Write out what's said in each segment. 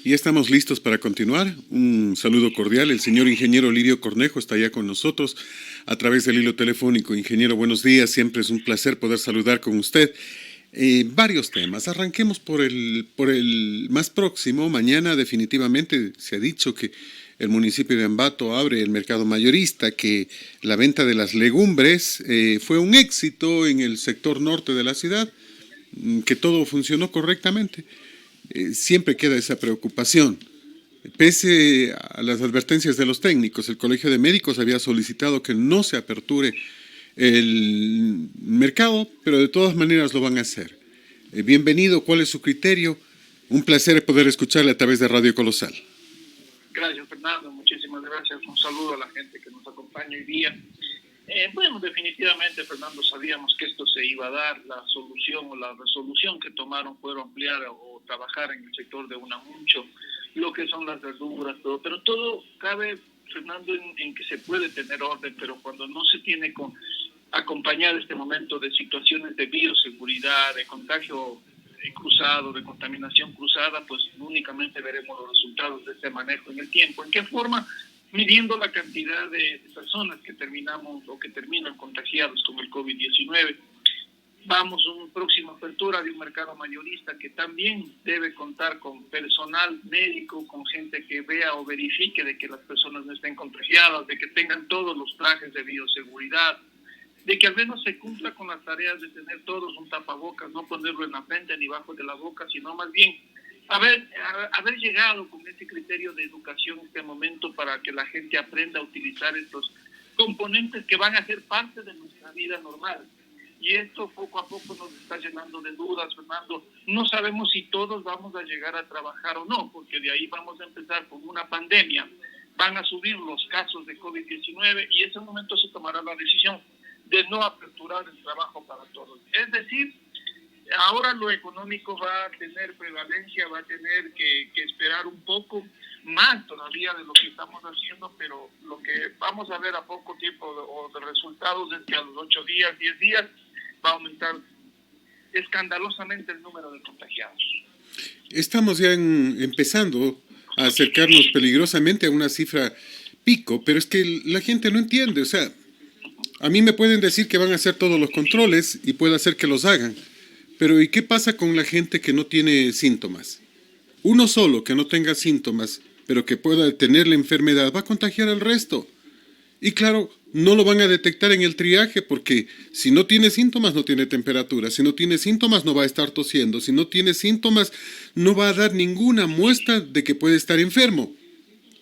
Ya estamos listos para continuar. Un saludo cordial. El señor ingeniero Lidio Cornejo está ya con nosotros a través del hilo telefónico. Ingeniero, buenos días. Siempre es un placer poder saludar con usted. Varios temas. Arranquemos por el más próximo. Mañana definitivamente se ha dicho que el municipio de Ambato abre el mercado mayorista, que la venta de las legumbres fue un éxito en el sector norte de la ciudad, que todo funcionó correctamente. Siempre queda esa preocupación. Pese a las advertencias de los técnicos, el Colegio de Médicos había solicitado que no se aperture el mercado, pero de todas maneras lo van a hacer. Bienvenido, ¿cuál es su criterio? Un placer poder escucharle a través de Radio Colosal. Gracias, Fernando, muchísimas gracias. Un saludo a la gente que nos acompaña hoy día. Bueno, definitivamente, Fernando, sabíamos que esto se iba a dar. La solución o la resolución que tomaron fue ampliar o trabajar en el sector de Unamucho, lo que son las verduras, todo. Pero todo cabe, Fernando, en que se puede tener orden, pero cuando no se tiene acompañado este momento de situaciones de bioseguridad, de contagio cruzado, de contaminación cruzada, pues únicamente veremos los resultados de este manejo en el tiempo. ¿En qué forma? Midiendo la cantidad de personas que terminamos o que terminan contagiados con el COVID-19. Vamos a una próxima apertura de un mercado mayorista que también debe contar con personal médico, con gente que vea o verifique de que las personas no estén contagiadas, de que tengan todos los trajes de bioseguridad, de que al menos se cumpla con las tareas de tener todos un tapabocas, no ponerlo en la frente ni bajo de la boca, sino más bien haber llegado con ese criterio de educación en este momento para que la gente aprenda a utilizar estos componentes que van a ser parte de nuestra vida normal. Y esto poco a poco nos está llenando de dudas, Fernando. No sabemos si todos vamos a llegar a trabajar o no, porque de ahí vamos a empezar con una pandemia. Van a subir los casos de COVID-19 y en ese momento se tomará la decisión de no aperturar el trabajo para todos. Es decir, ahora lo económico va a tener prevalencia, va a tener que esperar un poco más todavía de lo que estamos haciendo, pero lo que vamos a ver a poco tiempo o de resultados es que a los 8 días, 10 días, va a aumentar escandalosamente el número de contagiados. Estamos ya empezando a acercarnos peligrosamente a una cifra pico, pero es que la gente no entiende. O sea, a mí me pueden decir que van a hacer todos los controles y puede hacer que los hagan, pero ¿y qué pasa con la gente que no tiene síntomas? Uno solo que no tenga síntomas, pero que pueda tener la enfermedad, va a contagiar al resto. Y claro, no lo van a detectar en el triaje porque si no tiene síntomas no tiene temperatura, si no tiene síntomas no va a estar tosiendo, si no tiene síntomas no va a dar ninguna muestra de que puede estar enfermo.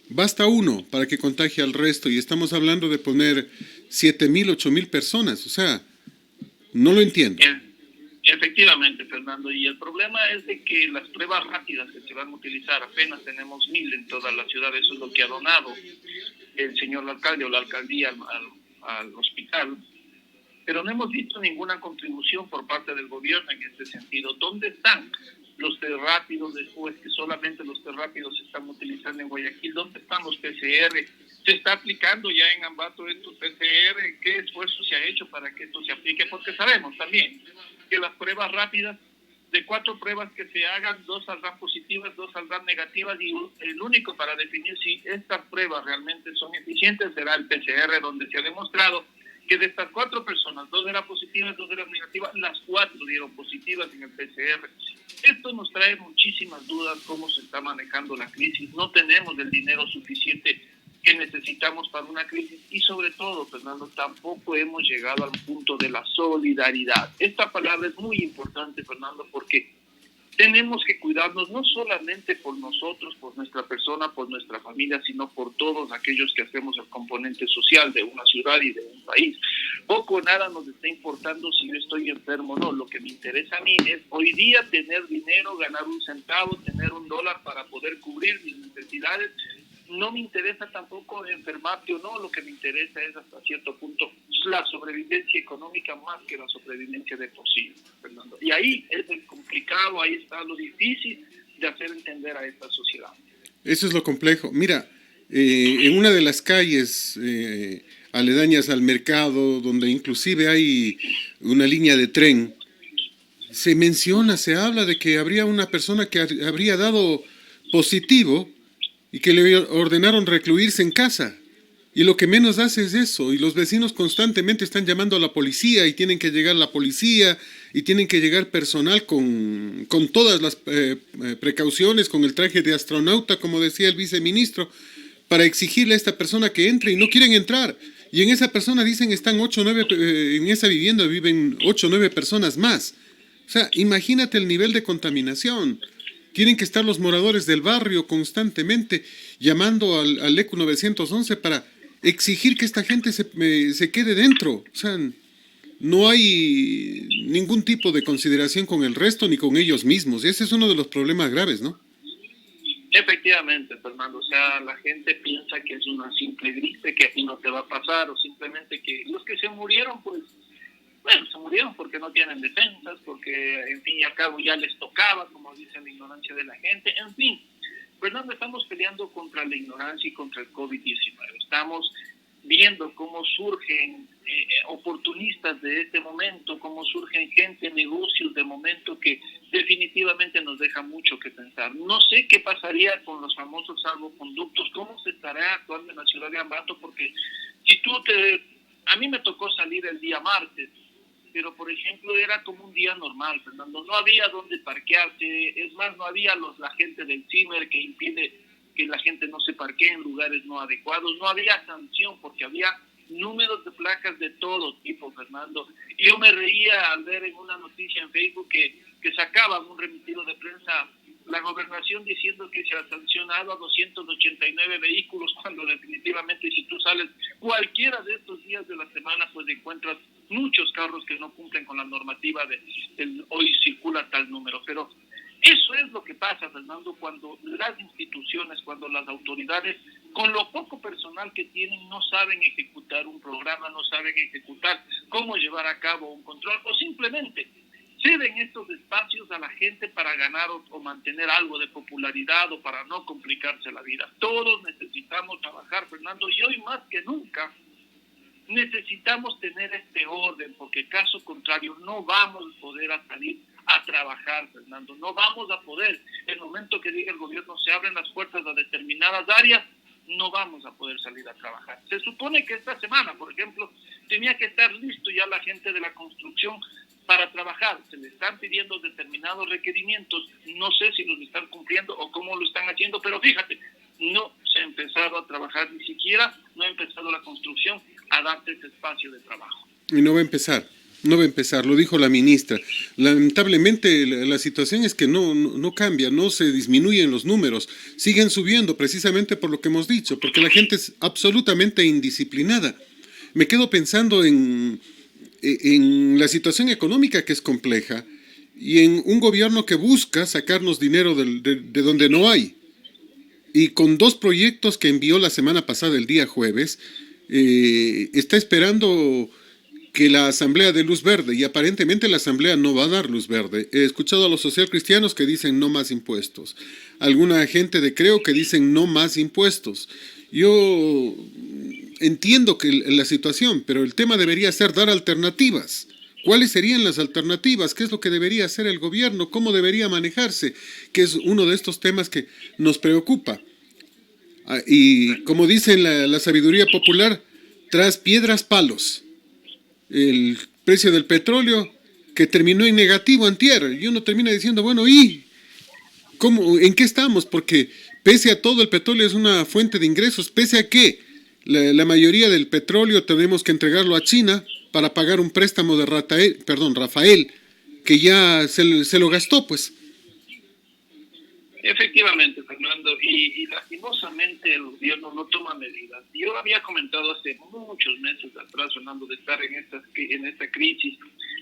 Basta uno para que contagie al resto y estamos hablando de poner 7,000, 8,000 personas, o sea, no lo entiendo. Efectivamente, Fernando, y el problema es de que las pruebas rápidas que se van a utilizar, apenas tenemos 1,000 en toda la ciudad, eso es lo que ha donado el señor alcalde o la alcaldía al hospital, pero no hemos visto ninguna contribución por parte del gobierno en este sentido. ¿Dónde están los test rápidos después que solamente los test rápidos se están utilizando en Guayaquil? ¿Dónde están los PCR? ¿Se está aplicando ya en Ambato estos PCR? ¿Qué esfuerzo se ha hecho para que esto se aplique? Porque sabemos también que las pruebas rápidas, de 4 pruebas que se hagan, 2 saldrán positivas, 2 saldrán negativas, y el único para definir si estas pruebas realmente son eficientes será el PCR, donde se ha demostrado que de estas 4 personas, 2 eran positivas, 2 eran negativas, las 4 dieron positivas en el PCR. Esto nos trae muchísimas dudas cómo se está manejando la crisis. No tenemos el dinero suficiente que necesitamos para una crisis y sobre todo, Fernando, tampoco hemos llegado al punto de la solidaridad. Esta palabra es muy importante, Fernando, porque tenemos que cuidarnos no solamente por nosotros, por nuestra persona, por nuestra familia, sino por todos aquellos que hacemos el componente social de una ciudad y de un país. Poco o nada nos está importando si yo estoy enfermo o no. Lo que me interesa a mí es hoy día tener dinero, ganar un centavo, tener $1 para poder cubrir mis necesidades. No me interesa tampoco enfermarte o no, lo que me interesa es hasta cierto punto la sobrevivencia económica más que la sobrevivencia de por sí, Fernando. Y ahí es el complicado, ahí está lo difícil de hacer entender a esta sociedad. Eso es lo complejo. Mira, en una de las calles aledañas al mercado, donde inclusive hay una línea de tren, se habla de que habría una persona que habría dado positivo y que le ordenaron recluirse en casa. Y lo que menos hace es eso, y los vecinos constantemente están llamando a la policía y tienen que llegar la policía y tienen que llegar personal con todas las precauciones, con el traje de astronauta, como decía el viceministro, para exigirle a esta persona que entre y no quieren entrar. Y en esa persona dicen están 8 o 9, en esa vivienda viven 8 o 9 personas más. O sea, imagínate el nivel de contaminación. Tienen que estar los moradores del barrio constantemente llamando al ECU 911 para exigir que esta gente se quede dentro. O sea, no hay ningún tipo de consideración con el resto ni con ellos mismos. Y ese es uno de los problemas graves, ¿no? Efectivamente, Fernando, o sea, la gente piensa que es una simple gripe, que aquí no te va a pasar, o simplemente que los que se murieron, pues, bueno, se murieron porque no tienen defensas, porque, en fin y al cabo, ya les tocaba, como dice la ignorancia de la gente, en fin. Fernando, estamos peleando contra la ignorancia y contra el COVID-19. Estamos viendo cómo surgen oportunistas de este momento, cómo surgen gente, negocios de momento que definitivamente nos deja mucho que pensar. No sé qué pasaría con los famosos salvoconductos, cómo se estará actuando en la ciudad de Ambato, porque si a mí me tocó salir el día martes, pero por ejemplo era como un día normal, Fernando, no había dónde parquearse, es más, no había la gente del CIMER que impide que la gente no se parquee en lugares no adecuados, no había sanción porque había números de placas de todo tipo, Fernando. Y yo me reía al ver en una noticia en Facebook que sacaban un remitido de prensa la gobernación diciendo que se ha sancionado a 289 vehículos, cuando definitivamente si tú sales cualquiera de estos días de la semana, pues encuentras muchos carros que no cumplen con la normativa del hoy circula tal número. Pero eso es lo que pasa, Fernando, cuando las instituciones, cuando las autoridades, con lo poco personal que tienen, no saben ejecutar un programa, no saben ejecutar cómo llevar a cabo un control, o simplemente ceden estos espacios a la gente para ganar o mantener algo de popularidad o para no complicarse la vida. Todos necesitamos trabajar, Fernando, y hoy más que nunca necesitamos tener este orden, porque caso contrario no vamos a poder salir a trabajar, Fernando, no vamos a poder. El momento que diga el gobierno se abren las puertas a determinadas áreas, no vamos a poder salir a trabajar. Se supone que esta semana, por ejemplo, tenía que estar listo ya la gente de la construcción para trabajar. Se le están pidiendo determinados requerimientos, no sé si los están cumpliendo o cómo lo están haciendo, pero fíjate, no se ha empezado a trabajar, ni siquiera no ha empezado la construcción a darse ese espacio de trabajo. Y no va a empezar. No va a empezar, lo dijo la ministra. Lamentablemente la situación es que no cambia, no se disminuyen los números, siguen subiendo precisamente por lo que hemos dicho, porque la gente es absolutamente indisciplinada. Me quedo pensando en la situación económica que es compleja y en un gobierno que busca sacarnos dinero de donde no hay. Y con 2 proyectos que envió la semana pasada, el día jueves, está esperando que la Asamblea dé luz verde, y aparentemente la Asamblea no va a dar luz verde. He escuchado a los socialcristianos que dicen no más impuestos, alguna gente de Creo que dicen no más impuestos. Yo entiendo que la situación, pero el tema debería ser dar alternativas. ¿Cuáles serían las alternativas? ¿Qué es lo que debería hacer el gobierno? ¿Cómo debería manejarse? Que es uno de estos temas que nos preocupa. Y como dice la sabiduría popular, tras piedras palos. El precio del petróleo que terminó en negativo antier, y uno termina diciendo, bueno, ¿y cómo, en qué estamos? Porque pese a todo el petróleo es una fuente de ingresos, pese a que la mayoría del petróleo tenemos que entregarlo a China para pagar un préstamo de Rafael, que ya se lo gastó, pues. Efectivamente, Fernando, y lastimosamente el gobierno no toma medidas. Yo había comentado hace muchos meses atrás, Fernando, de estar en esta crisis.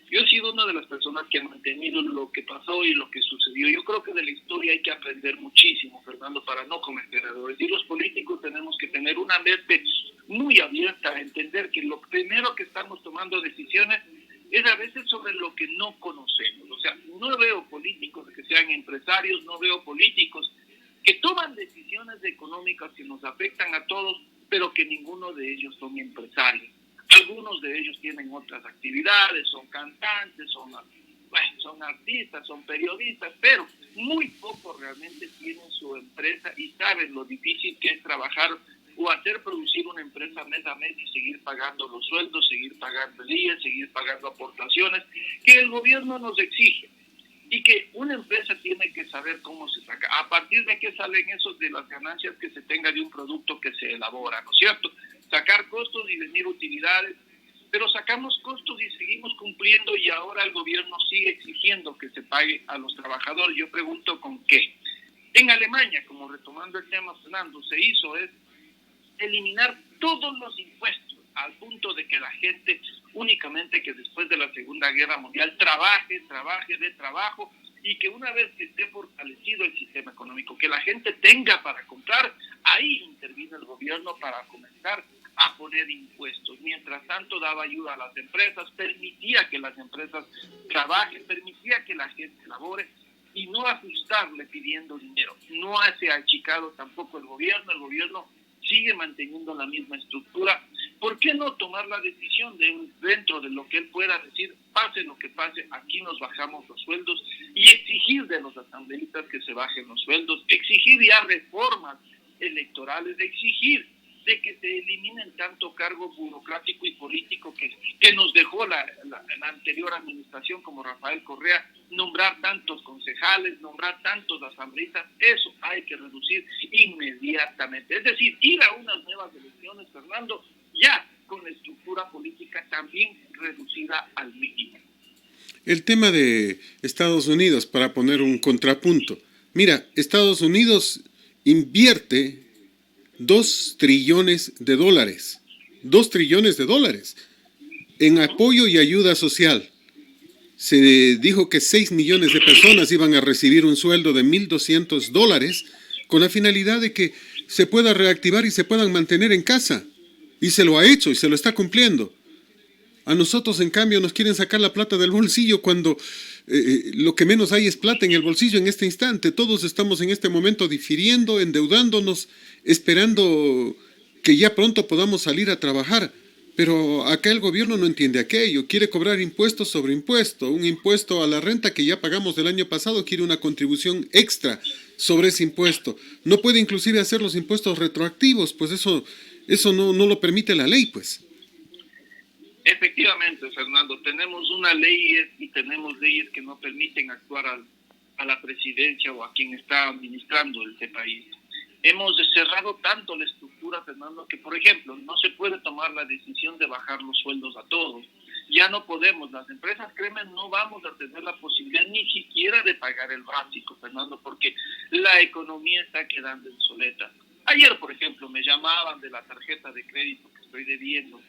Yo he sido una de las personas que ha mantenido lo que pasó y lo que sucedió. Yo creo que de la historia hay que aprender muchísimo, Fernando, para no cometer errores. Y los políticos tenemos que tener una mente muy abierta a entender que lo primero que estamos tomando decisiones es a veces sobre lo que no conocemos. O sea, no veo políticos que sean empresarios, no veo políticos que toman decisiones económicas que nos afectan a todos, pero que ninguno de ellos son empresarios. Algunos de ellos tienen otras actividades, son cantantes, son bueno, son artistas, son periodistas, pero muy poco realmente tienen su empresa y saben lo difícil que es trabajar o hacer producir una empresa mes a mes y seguir pagando los sueldos, seguir pagando el IE, seguir pagando aportaciones que el gobierno nos exige. Y que una empresa tiene que saber cómo se saca. A partir de qué salen esos de las ganancias que se tenga de un producto que se elabora, ¿no es cierto? Sacar costos y venir utilidades, pero sacamos costos y seguimos cumpliendo y ahora el gobierno sigue exigiendo que se pague a los trabajadores. Yo pregunto con qué. En Alemania, como retomando el tema, Fernando, se hizo es eliminar todos los impuestos al punto de que la gente únicamente que después de la Segunda Guerra Mundial trabaje de trabajo y que una vez que esté fortalecido el sistema económico, que la gente tenga para comprar, ahí intervino el gobierno para comenzar a poner impuestos. Mientras tanto daba ayuda a las empresas, permitía que las empresas trabajen, permitía que la gente labore y no ajustarle pidiendo dinero. No se ha achicado tampoco el gobierno sigue manteniendo la misma estructura. ¿Por qué no tomar la decisión dentro de lo que él pueda decir, pase lo que pase, aquí nos bajamos los sueldos y exigir de los asambleístas que se bajen los sueldos, exigir ya reformas electorales, exigir de que se eliminen tanto cargo burocrático y político que nos dejó la anterior administración como Rafael Correa, nombrar tantos concejales, nombrar tantos asambleístas, eso hay que reducir inmediatamente. Es decir, ir a unas nuevas elecciones, Fernando, ya con la estructura política también reducida al mínimo. El tema de Estados Unidos, para poner un contrapunto. Mira, Estados Unidos invierte 2 trillones de dólares. 2 trillones de dólares en apoyo y ayuda social. Se dijo que 6 millones de personas iban a recibir un sueldo de $1,200 con la finalidad de que se pueda reactivar y se puedan mantener en casa. Y se lo ha hecho y se lo está cumpliendo. A nosotros, en cambio, nos quieren sacar la plata del bolsillo cuando lo que menos hay es plata en el bolsillo en este instante. Todos estamos en este momento difiriendo, endeudándonos, esperando que ya pronto podamos salir a trabajar. Pero acá el gobierno no entiende aquello. Quiere cobrar impuesto sobre impuesto. Un impuesto a la renta que ya pagamos del año pasado, quiere una contribución extra sobre ese impuesto. No puede inclusive hacer los impuestos retroactivos, pues eso no lo permite la ley, pues. Efectivamente, Fernando, tenemos una ley y tenemos leyes que no permiten actuar a la presidencia o a quien está administrando este país. Hemos cerrado tanto la estructura, Fernando, que, por ejemplo, no se puede tomar la decisión de bajar los sueldos a todos. Ya no podemos, las empresas, créeme, no vamos a tener la posibilidad ni siquiera de pagar el básico, Fernando, porque la economía está quedando obsoleta. Ayer, por ejemplo, me llamaban de la tarjeta de crédito que estoy debiendo.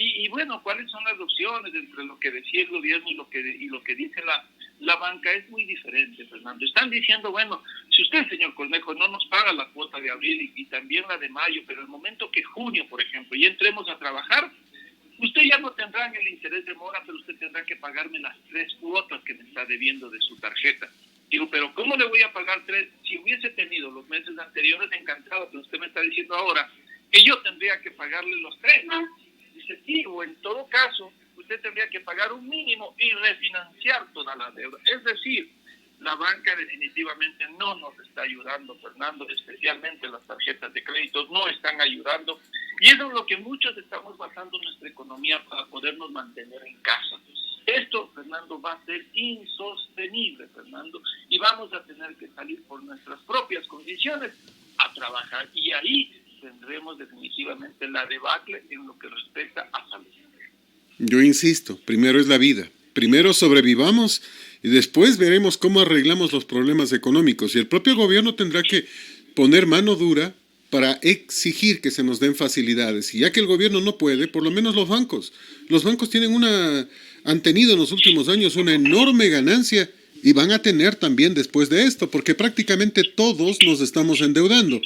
Y bueno, ¿cuáles son las opciones entre lo que decía el gobierno y lo que dice la banca? Es muy diferente, Fernando. Están diciendo, bueno, si usted, señor Cornejo, no nos paga la cuota de abril y también la de mayo, pero el momento que junio, por ejemplo, ya entremos a trabajar, usted ya no tendrá el interés de mora, pero usted tendrá que pagarme las 3 cuotas que me está debiendo de su tarjeta. Digo, pero ¿cómo le voy a pagar 3? Si hubiese tenido los meses anteriores, encantado, pero usted me está diciendo ahora que yo tendría que pagarle los 3. Dice, sí, o en todo caso, usted tendría que pagar un mínimo y refinanciar toda la deuda. Es decir, la banca definitivamente no nos está ayudando, Fernando, especialmente las tarjetas de crédito no están ayudando. Y eso es lo que muchos estamos basando nuestra economía para podernos mantener en casa. Esto, Fernando, va a ser insostenible, Fernando, y vamos a tener que salir por nuestras propias condiciones a trabajar. Y ahí tendremos definitivamente la debacle en lo que respecta a salud. Yo insisto, primero es la vida. Primero sobrevivamos y después veremos cómo arreglamos los problemas económicos. Y el propio gobierno tendrá que poner mano dura para exigir que se nos den facilidades. Y ya que el gobierno no puede, por lo menos los bancos. Los bancos han tenido en los últimos años una enorme ganancia y van a tener también después de esto, porque prácticamente todos nos estamos endeudando.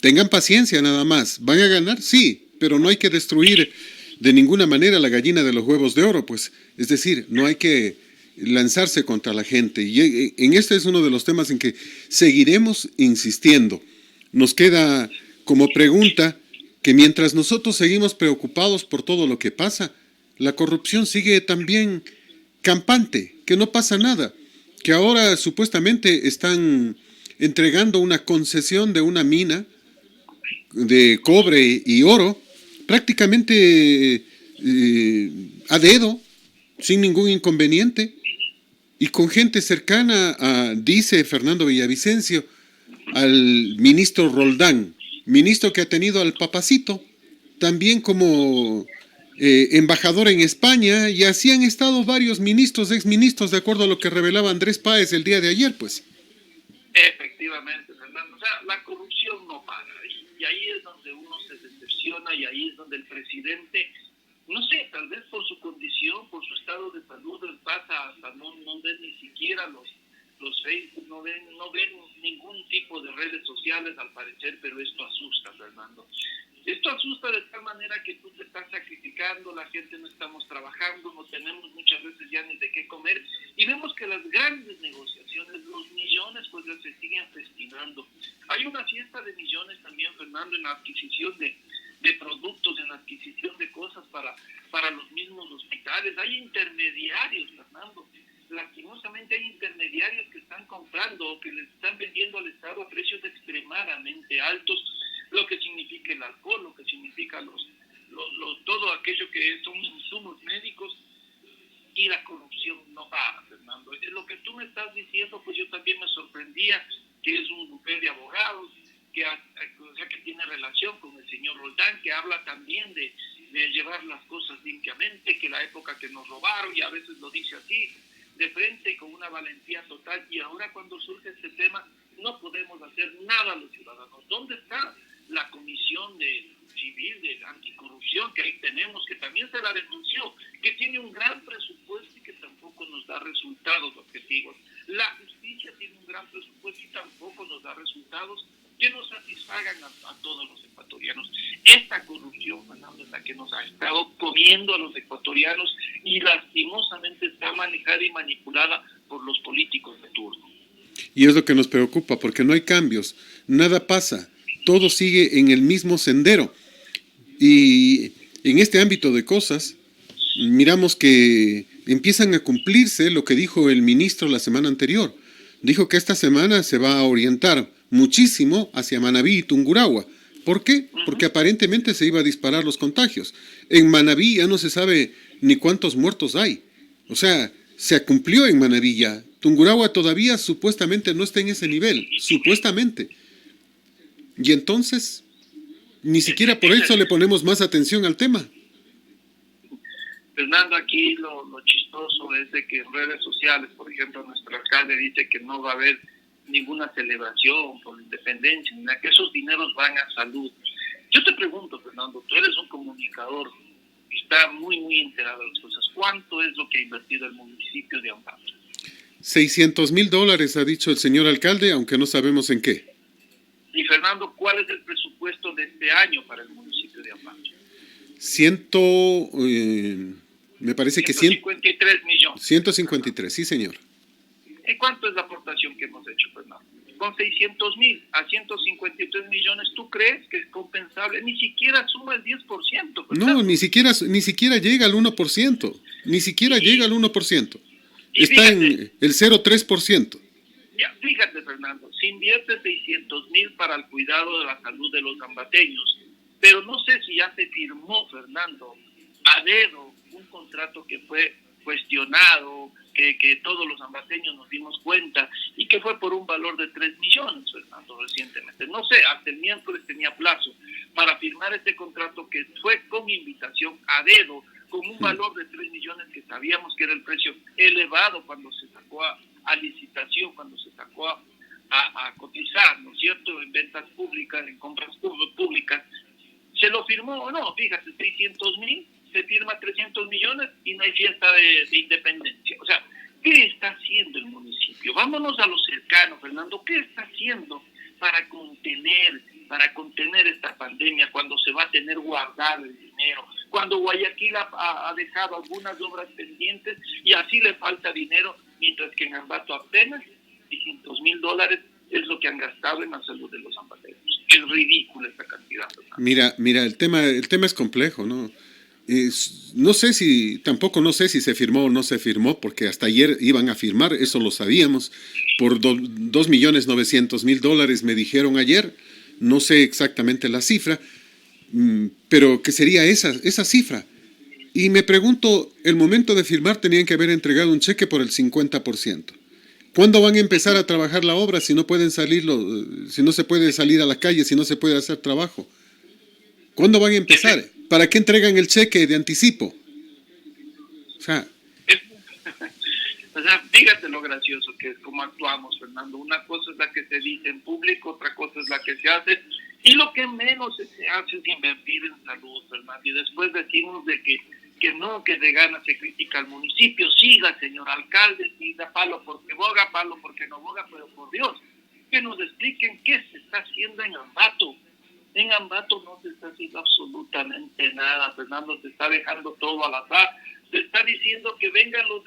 Tengan paciencia nada más. ¿Van a ganar? Sí, pero no hay que destruir de ninguna manera la gallina de los huevos de oro, pues. Es decir, no hay que lanzarse contra la gente. Y en este es uno de los temas en que seguiremos insistiendo. Nos queda como pregunta que mientras nosotros seguimos preocupados por todo lo que pasa, la corrupción sigue también campante, que no pasa nada, que ahora supuestamente están entregando una concesión de una mina de cobre y oro, prácticamente a dedo, sin ningún inconveniente, y con gente cercana a, dice Fernando Villavicencio, al ministro Roldán, ministro que ha tenido al papacito, también como embajador en España, y así han estado varios ministros, exministros, de acuerdo a lo que revelaba Andrés Páez el día de ayer, pues. Efectivamente, Fernando. O sea, la corrupción no para. Y ahí es donde uno se decepciona y ahí es donde el presidente, no sé, tal vez por su condición, por su estado de salud, él pasa hasta no ven ni siquiera los Facebook, no ven ningún tipo de redes sociales al parecer, pero esto asusta, Fernando. Esto asusta de tal manera que tú te estás sacrificando, la gente no estamos trabajando, no tenemos muchas veces ya ni de qué comer, y vemos que las grandes negociaciones, los millones, pues ya se siguen festinando. Hay una fiesta de millones también, Fernando, en la adquisición de productos, en la adquisición de cosas para los mismos hospitales. Hay intermediarios, Fernando. Lastimosamente hay intermediarios que están comprando o que les están vendiendo al Estado a precios extremadamente altos, lo que significa el alcohol, lo que significa todo aquello que son insumos médicos, y la corrupción no para, Fernando. Lo que tú me estás diciendo, pues yo también me sorprendía, que es un bufete de abogados, o sea, que tiene relación con el señor Roldán, que habla también de llevar las cosas limpiamente, que la época que nos robaron, y a veces lo dice así, de frente, con una valentía total, y ahora cuando surge este tema, no podemos hacer nada los ciudadanos. ¿Dónde está la comisión civil de anticorrupción que ahí tenemos, que también se la denunció, que tiene un gran presupuesto y que tampoco nos da resultados objetivos? La justicia tiene un gran presupuesto y tampoco nos da resultados que nos satisfagan a todos los ecuatorianos. Esta corrupción, Fernando, es la que nos ha estado comiendo a los ecuatorianos y lastimosamente está manejada y manipulada por los políticos de turno. Y es lo que nos preocupa, porque no hay cambios, nada pasa, todo sigue en el mismo sendero. Y en este ámbito de cosas, miramos que empiezan a cumplirse lo que dijo el ministro la semana anterior. Dijo que esta semana se va a orientar muchísimo hacia Manabí y Tungurahua. ¿Por qué? Porque aparentemente se iba a disparar los contagios. En Manabí ya no se sabe ni cuántos muertos hay. O sea, se cumplió en Manabí ya. Tungurahua todavía supuestamente no está en ese nivel, supuestamente. Y entonces, ni siquiera por eso le ponemos más atención al tema. Fernando, aquí lo chistoso es de que en redes sociales, por ejemplo, nuestro alcalde dice que no va a haber ninguna celebración por la independencia, que esos dineros van a salud. Yo te pregunto, Fernando, tú eres un comunicador, está muy enterado de las cosas. ¿Cuánto es lo que ha invertido el municipio de Ambato? $600,000 ha dicho el señor alcalde, aunque no sabemos en qué. Y Fernando, ¿cuál es el presupuesto de este año para el municipio de Ambato? Me parece que 153 millones. 153, sí señor. ¿Y cuánto es la aportación que hemos hecho, Fernando? Con 600,000 a 153 millones, ¿tú crees que es compensable? Ni siquiera suma el 10%. Fernando. No, ni siquiera llega al 1%. Ni siquiera llega al 1%. Está fíjate, en el 0,3%. Ya, fíjate, Fernando, se invierte 600,000 para el cuidado de la salud de los ambateños, pero no sé si ya se firmó, Fernando, a dedo un contrato que fue cuestionado, que todos los ambateños nos dimos cuenta, y que fue por un valor de 3 millones, Fernando, recientemente. No sé, hasta el miércoles tenía plazo para firmar este contrato que fue con invitación a dedo, con un valor de 3 millones que sabíamos que era el precio elevado cuando se sacó a licitación, cuando se sacó a cotizar, ¿no es cierto?, en ventas públicas, en compras públicas. ¿Se lo firmó o no? Fíjate, 600,000, se firma 300 millones y no hay fiesta de independencia. O sea, ¿qué está haciendo el municipio? Vámonos a lo cercano, Fernando. ¿Qué está haciendo para contener esta pandemia cuando se va a tener guardado el dinero? Cuando Guayaquil ha dejado algunas obras pendientes y así le falta dinero, mientras que en Ambato apenas $600,000 es lo que han gastado en la salud de los ambateños. Es ridícula esta cantidad, ¿verdad? Mira, el tema es complejo, ¿no? no sé si se firmó o no se firmó, porque hasta ayer iban a firmar, eso lo sabíamos, por $2.900.000 me dijeron ayer, no sé exactamente la cifra, pero que sería esa cifra. Y me pregunto, el momento de firmar tenían que haber entregado un cheque por el 50%. ¿Cuándo van a empezar a trabajar la obra si no pueden salir, si no se puede salir a la calle, si no se puede hacer trabajo? ¿Cuándo van a empezar? ¿Para qué entregan el cheque de anticipo? O sea, o sea, fíjate lo gracioso que es cómo actuamos, Fernando. Una cosa es la que se dice en público, otra cosa es la que se hace. Y lo que menos se hace es invertir en salud, Fernando. Y después decimos de que no, que de gana se critica al municipio. Siga, señor alcalde, siga, palo porque boga, palo porque no boga, pero por Dios, que nos expliquen qué se está haciendo en Ambato. En Ambato no se está haciendo absolutamente nada, Fernando, se está dejando todo al azar. Se está diciendo que vengan los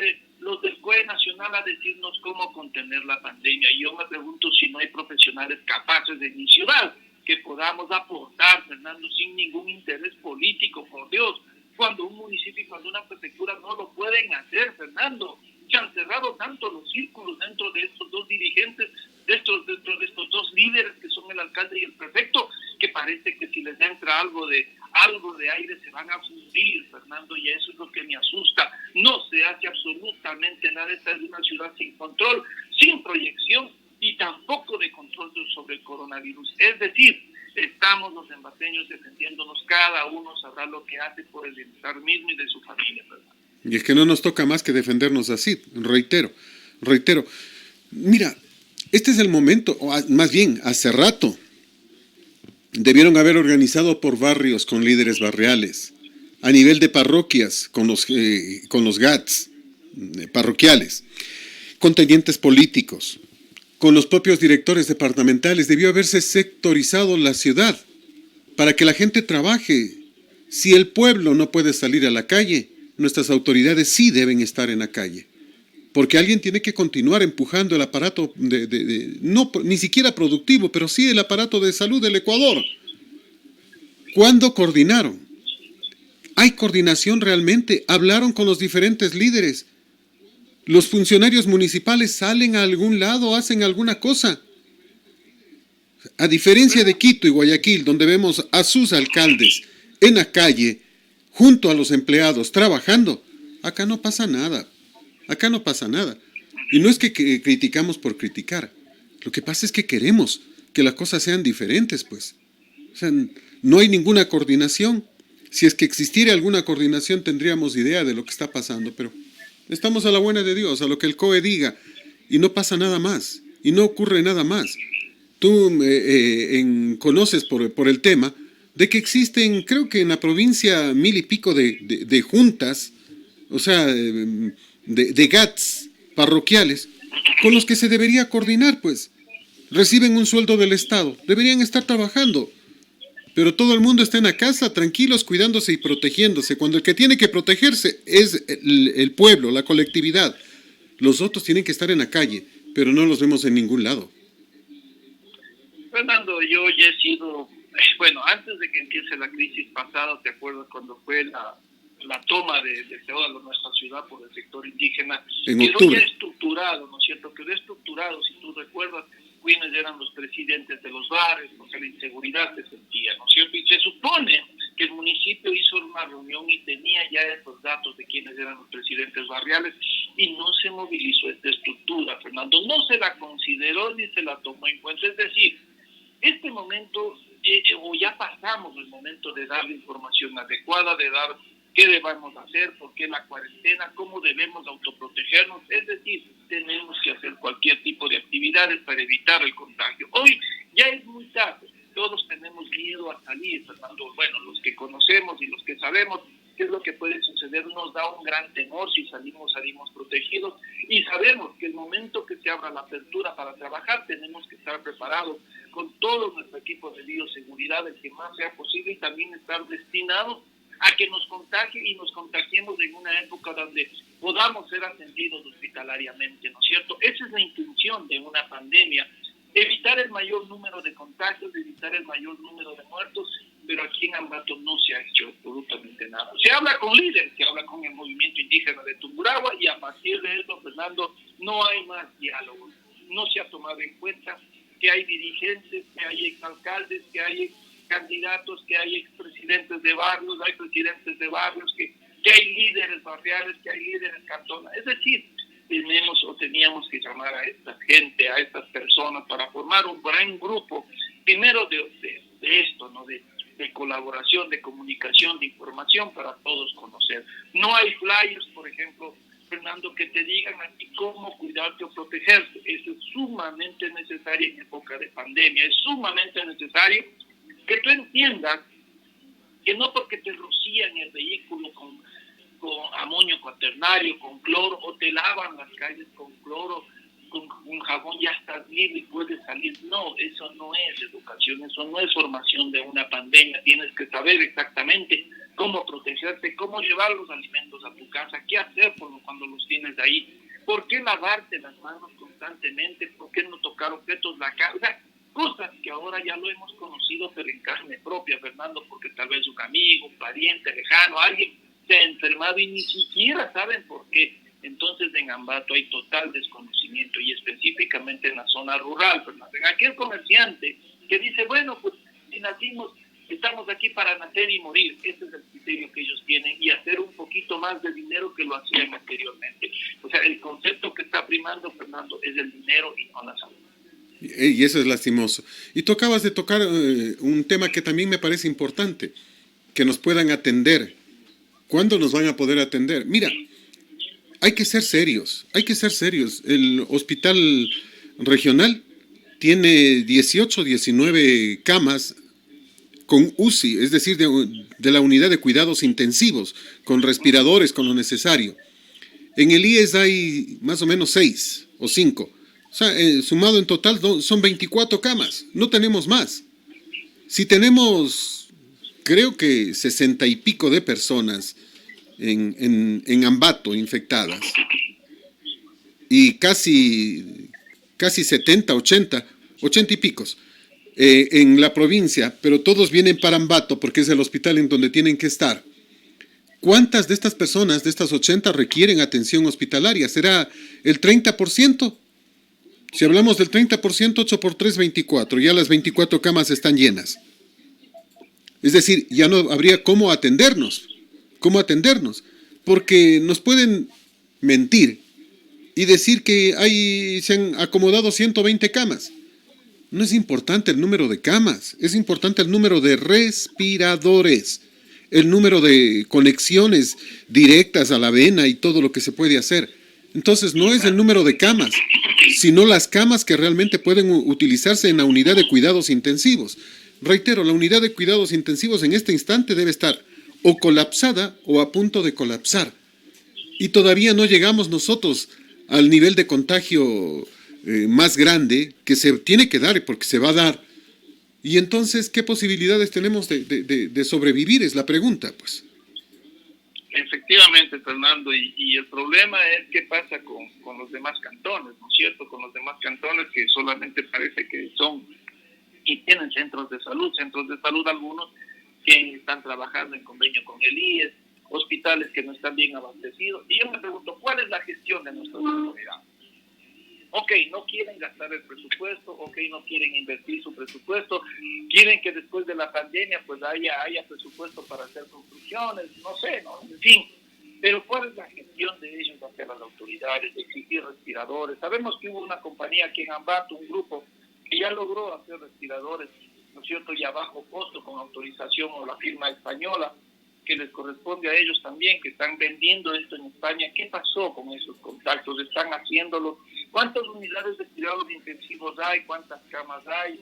del COE Nacional a decirnos cómo contener la pandemia. Y yo me pregunto si no hay profesionales capaces en mi ciudad que podamos aportar, Fernando, sin ningún interés político, por Dios. Cuando un municipio y cuando una prefectura no lo pueden hacer, Fernando, se han cerrado tanto los círculos dentro de estos dos dirigentes, dentro de estos dos líderes que son el alcalde y el prefecto, que parece que si les entra algo de aire se van a fundir, Fernando, y eso es lo que me asusta. No se hace absolutamente nada. Esta es una ciudad sin control, sin proyección y tampoco de control sobre el coronavirus. Es decir, estamos los embateños defendiéndonos, cada uno sabrá lo que hace por el bienestar mismo y de su familia, ¿verdad? y es que no nos toca más que defendernos así, reitero. Mira, este es el momento, o más bien, hace rato, debieron haber organizado por barrios con líderes barriales, a nivel de parroquias, con los GATS parroquiales, con tenientes políticos, con los propios directores departamentales. Debió haberse sectorizado la ciudad para que la gente trabaje. Si el pueblo no puede salir a la calle, nuestras autoridades sí deben estar en la calle, porque alguien tiene que continuar empujando el aparato no ni siquiera productivo, pero sí el aparato de salud del Ecuador. ¿Cuándo coordinaron? ¿Hay coordinación realmente? ¿Hablaron con los diferentes líderes? ¿Los funcionarios municipales salen a algún lado, hacen alguna cosa? A diferencia de Quito y Guayaquil, donde vemos a sus alcaldes en la calle, junto a los empleados, trabajando, acá no pasa nada. Acá no pasa nada. Y no es que criticamos por criticar. Lo que pasa es que queremos que las cosas sean diferentes, pues. O sea, no hay ninguna coordinación. Si es que existiera alguna coordinación, tendríamos idea de lo que está pasando, pero estamos a la buena de Dios, a lo que el COE diga, y no pasa nada más, y no ocurre nada más. Tú conoces por el tema de que existen, creo que en la provincia, 1,000 y pico de juntas, o sea, de GATS parroquiales, con los que se debería coordinar, pues. Reciben un sueldo del Estado, deberían estar trabajando, pero todo el mundo está en la casa, tranquilos, cuidándose y protegiéndose, cuando el que tiene que protegerse es el pueblo, la colectividad. Los otros tienen que estar en la calle, pero no los vemos en ningún lado. Fernando, yo ya he sido, bueno, antes de que empiece la crisis pasada, ¿te acuerdas cuando fue la toma de toda nuestra ciudad por el sector indígena? En Quedó octubre. ya estructurado, ¿no es cierto? Quedó estructurado, si tú recuerdas, quiénes eran los presidentes de los bares, porque la inseguridad se sentía, ¿no es cierto? Y se supone que el municipio hizo una reunión y tenía ya estos datos de quiénes eran los presidentes barriales y no se movilizó esta estructura, Fernando. No se la consideró ni se la tomó en cuenta. Es decir, este momento, o ya pasamos el momento de dar la información adecuada, de dar qué debemos hacer, por qué la cuarentena, cómo debemos autoprotegernos. Es decir, tenemos que hacer cualquier tipo de actividades para evitar el contagio. Hoy ya es muy tarde, todos tenemos miedo a salir, Fernando. Bueno, los que conocemos y los que sabemos qué es lo que puede suceder nos da un gran temor. Si salimos protegidos, y sabemos que el momento que se abra la apertura para trabajar tenemos que estar preparados con todo nuestro equipo de bioseguridad, el que más sea posible, y también estar destinados a que nos contagie y nos contagiemos en una época donde podamos ser atendidos hospitalariamente, ¿no es cierto? Esa es la intención de una pandemia, evitar el mayor número de contagios, evitar el mayor número de muertos, pero aquí en Ambato no se ha hecho absolutamente nada. Se habla con líderes, se habla con el movimiento indígena de Tungurahua y a partir de eso, Fernando, no hay más diálogo. No se ha tomado en cuenta que hay dirigentes, que hay exalcaldes, que hay candidatos, que hay expresidentes de barrios, hay presidentes de barrios, que hay líderes barriales, que hay líderes cantonales. Es decir, teníamos que llamar a esta gente, a estas personas para formar un gran grupo, primero de esto, ¿no? De colaboración, de comunicación, de información para todos conocer. No hay flyers, por ejemplo, Fernando, que te digan a ti cómo cuidarte o protegerte. Eso es sumamente necesario en época de pandemia. Es sumamente necesario que tú entiendas que no porque te rocían el vehículo con amonio cuaternario, con cloro, o te lavan las calles con cloro, con un jabón, ya estás libre y puedes salir. No, eso no es educación, eso no es formación de una pandemia. Tienes que saber exactamente cómo protegerte, cómo llevar los alimentos a tu casa, qué hacer cuando los tienes ahí, por qué lavarte las manos constantemente, por qué no tocar objetos, la casa, cosas que ahora ya lo hemos conocido, pero en carne propia, Fernando, porque tal vez un amigo, un pariente lejano, alguien se ha enfermado y ni siquiera saben por qué. Entonces en Ambato hay total desconocimiento y específicamente en la zona rural, Fernando. En aquel comerciante que dice, bueno, pues si nacimos, estamos aquí para nacer y morir. Ese es el criterio que ellos tienen y hacer un poquito más de dinero que lo hacían anteriormente. O sea, el concepto que está primando, Fernando, es el dinero y no la salud. Y eso es lastimoso. Y tú acabas de tocar un tema que también me parece importante, que nos puedan atender. ¿Cuándo nos van a poder atender? Mira, hay que ser serios, hay que ser serios. El hospital regional tiene 18, 19 camas con UCI, es decir, de la unidad de cuidados intensivos, con respiradores, con lo necesario. En el IES hay más o menos 6 o 5. O sea, sumado en total son 24 camas, no tenemos más. Si tenemos, creo que 60 y pico de personas en Ambato infectadas y casi 70, 80 y picos en la provincia, pero todos vienen para Ambato porque es el hospital en donde tienen que estar. ¿Cuántas de estas personas, de estas 80, requieren atención hospitalaria? ¿Será el 30%? Si hablamos del 30%, 8 por 3, 24. Ya las 24 camas están llenas. Es decir, ya no habría cómo atendernos. Porque nos pueden mentir y decir que se han acomodado 120 camas. No es importante el número de camas, es importante el número de respiradores, el número de conexiones directas a la vena y todo lo que se puede hacer. Entonces no es el número de camas, sino las camas que realmente pueden utilizarse en la unidad de cuidados intensivos. Reitero, la unidad de cuidados intensivos en este instante debe estar o colapsada o a punto de colapsar. Y todavía no llegamos nosotros al nivel de contagio más grande que se tiene que dar porque se va a dar. Y entonces, ¿qué posibilidades tenemos de sobrevivir? Es la pregunta, pues. Efectivamente, Fernando, y el problema es qué pasa con los demás cantones, ¿no es cierto? Con los demás cantones que solamente parece que son y tienen centros de salud algunos que están trabajando en convenio con el IES, hospitales que no están bien abastecidos. Y yo me pregunto, ¿cuál es la gestión de nuestras autoridades? Ok, no quieren gastar el presupuesto, ok, no quieren invertir su presupuesto, quieren que después de la pandemia pues haya presupuesto para hacer construcciones, no sé, ¿no? En fin. Pero ¿cuál es la gestión de ellos hacia las autoridades, de exigir respiradores? Sabemos que hubo una compañía aquí en Ambato, un grupo, que ya logró hacer respiradores, ¿no es cierto?, y a bajo costo, con autorización o la firma española, que les corresponde a ellos también, que están vendiendo esto en España. ¿Qué pasó con esos contactos? ¿Están haciéndolo? ¿Cuántas unidades de cuidados intensivos hay? ¿Cuántas camas hay?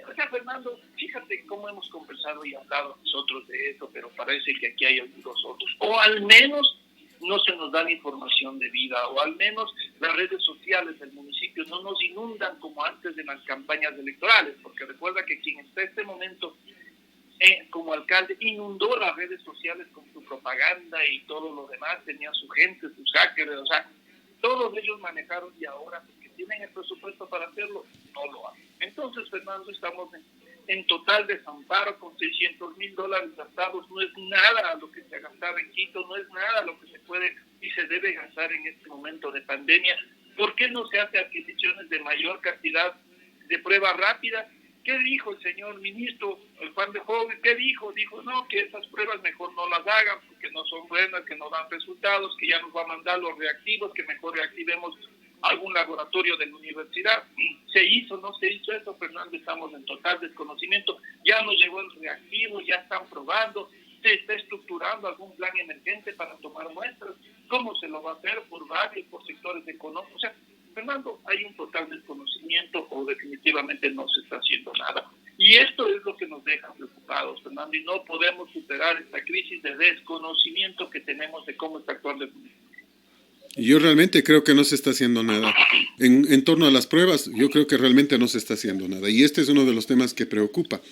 O sea, Fernando, fíjate cómo hemos conversado y hablado nosotros de eso, pero parece que aquí hay algunos otros. O al menos no se nos da la información debida, o al menos las redes sociales del municipio no nos inundan como antes de las campañas electorales, porque recuerda que quien está en este momento como alcalde inundó las redes sociales con su propaganda y todo lo demás, tenía su gente, sus hackers, o sea, todos ellos manejaron y ahora que tienen el presupuesto para hacerlo, no lo hacen. Entonces, Fernando, estamos en total desamparo con $600,000 gastados. No es nada lo que se ha gastado en Quito, no es nada lo que se puede y se debe gastar en este momento de pandemia. ¿Por qué no se hace adquisiciones de mayor cantidad de pruebas rápidas? ¿Qué dijo el señor ministro, el Juan de Joven? ¿Qué dijo? Dijo, no, que esas pruebas mejor no las hagan porque no son buenas, que no dan resultados, que ya nos va a mandar los reactivos, que mejor reactivemos algún laboratorio de la universidad. ¿Se hizo? ¿No se hizo eso, Fernando? Estamos en total desconocimiento. Ya nos llegó el reactivo, ya están probando, se está estructurando algún plan emergente para tomar muestras. ¿Cómo se lo va a hacer? Por varios, por sectores económicos. O sea, Fernando, hay un total desconocimiento o definitivamente no se está haciendo nada. Y esto es lo que nos deja preocupados, Fernando, y no podemos superar esta crisis de desconocimiento que tenemos de cómo está actuando el municipio. Yo realmente creo que no se está haciendo nada. En torno a las pruebas, yo creo que realmente no se está haciendo nada. Y este es uno de los temas que preocupa.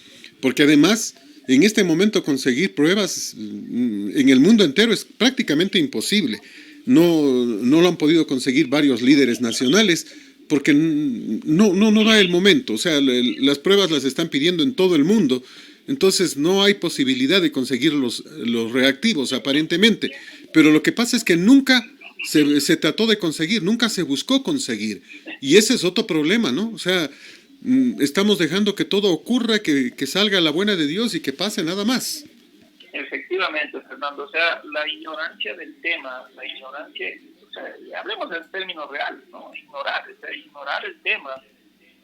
Porque además, en este momento conseguir pruebas en el mundo entero es prácticamente imposible. No lo han podido conseguir varios líderes nacionales porque no da el momento. O sea, las pruebas las están pidiendo en todo el mundo. Entonces no hay posibilidad de conseguir los reactivos, aparentemente. Pero lo que pasa es que nunca se trató de conseguir, nunca se buscó conseguir. Y ese es otro problema, ¿no? O sea, estamos dejando que todo ocurra, que salga la buena de Dios y que pase nada más. Efectivamente, Fernando, o sea, la ignorancia del tema, o sea, hablemos en términos reales, ¿no? Ignorar el tema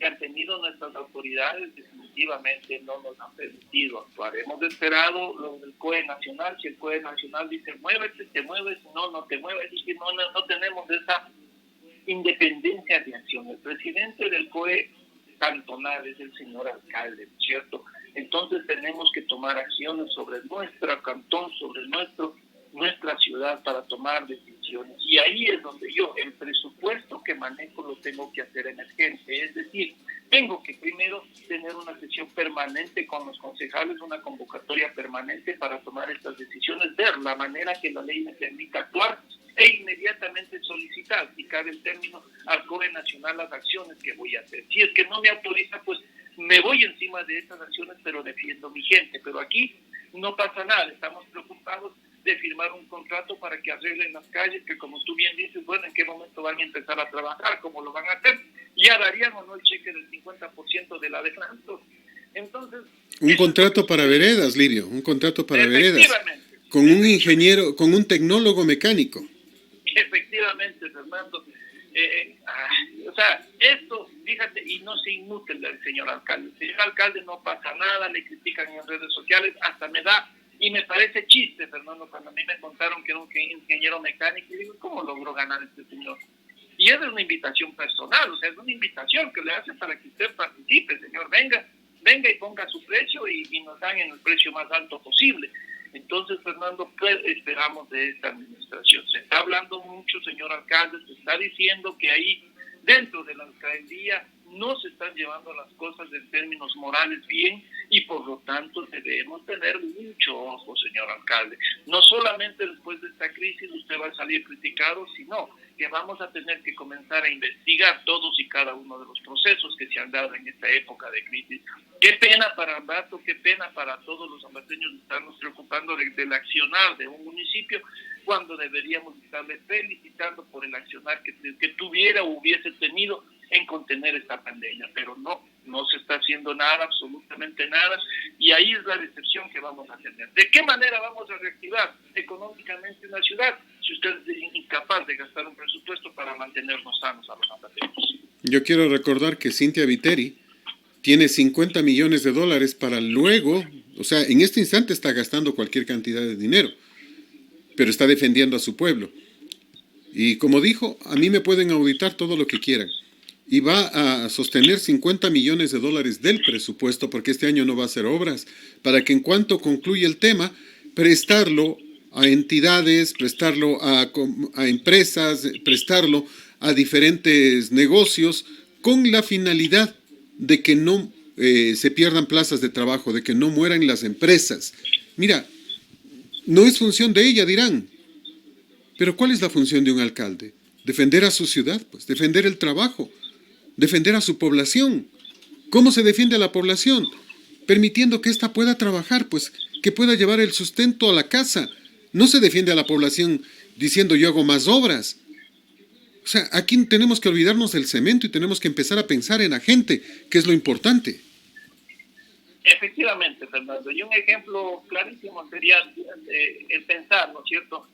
que han tenido nuestras autoridades definitivamente no nos han permitido actuar. Hemos esperado lo del COE Nacional, si el COE Nacional dice muévete, te mueves, no te mueves, y que no tenemos esa independencia de acción. El presidente del COE cantonal es el señor alcalde, ¿cierto? Entonces tenemos que tomar acciones sobre nuestro cantón, sobre nuestra ciudad para tomar decisiones. Y ahí es donde yo, el presupuesto que manejo lo tengo que hacer emergente. Es decir, tengo que primero tener una sesión permanente con los concejales, una convocatoria permanente para tomar estas decisiones, ver la manera que la ley me permita actuar e inmediatamente solicitar, si cabe el término, al COE Nacional las acciones que voy a hacer. Si es que no me autoriza, pues me voy encima de esas acciones, pero defiendo mi gente. Pero aquí no pasa nada, estamos preocupados de firmar un contrato para que arreglen las calles, que como tú bien dices, bueno, ¿en qué momento van a empezar a trabajar? ¿Cómo lo van a hacer? ¿Ya darían o no el cheque del 50% del adelanto? Entonces... Un contrato para veredas, Lirio, un contrato para veredas. Con un ingeniero, con un tecnólogo mecánico. Efectivamente, Fernando. O sea, esto, fíjate, y no se inmute el señor alcalde. El señor alcalde no pasa nada, le critican en redes sociales, hasta me da, y me parece chiste, Fernando, cuando a mí me contaron que era un ingeniero mecánico, y digo, ¿cómo logró ganar este señor? Y es una invitación personal, o sea, es una invitación que le hace para que usted participe, señor, venga y ponga su precio y nos dan en el precio más alto posible. Entonces, Fernando, ¿qué esperamos de esta administración? Se está hablando mucho, señor alcalde, se está diciendo que ahí dentro de la alcaldía no se están llevando las cosas en términos morales bien y por lo tanto debemos tener mucho ojo, señor alcalde. No solamente después de esta crisis usted va a salir criticado, sino que vamos a tener que comenzar a investigar todos y cada uno de los procesos que se han dado en esta época de crisis. Qué pena para Ambato, qué pena para todos los ambateños estarnos preocupando del accionar de un municipio cuando deberíamos estarle felicitando por el accionar que tuviera o hubiese tenido en contener esta pandemia, pero no se está haciendo nada, absolutamente nada, y ahí es la decepción que vamos a tener. ¿De qué manera vamos a reactivar económicamente una ciudad si usted es incapaz de gastar un presupuesto para mantenernos sanos a los ambateños? Yo quiero recordar que Cintia Viteri tiene $50 millones para luego, o sea, en este instante está gastando cualquier cantidad de dinero, pero está defendiendo a su pueblo. Y como dijo, a mí me pueden auditar todo lo que quieran. Y va a sostener $50 millones del presupuesto, porque este año no va a hacer obras, para que en cuanto concluya el tema, prestarlo a entidades, prestarlo a empresas, prestarlo a diferentes negocios, con la finalidad de que no se pierdan plazas de trabajo, de que no mueran las empresas. Mira, no es función de ella, dirán, pero ¿cuál es la función de un alcalde? Defender a su ciudad, pues, defender el trabajo, defender a su población. ¿Cómo se defiende a la población? permitiendo que ésta pueda trabajar, pues que pueda llevar el sustento a la casa. No se defiende a la población diciendo yo hago más obras. O sea, aquí tenemos que olvidarnos del cemento y tenemos que empezar a pensar en la gente, que es lo importante. Efectivamente, Fernando. Y un ejemplo clarísimo sería el pensar, ¿no es cierto?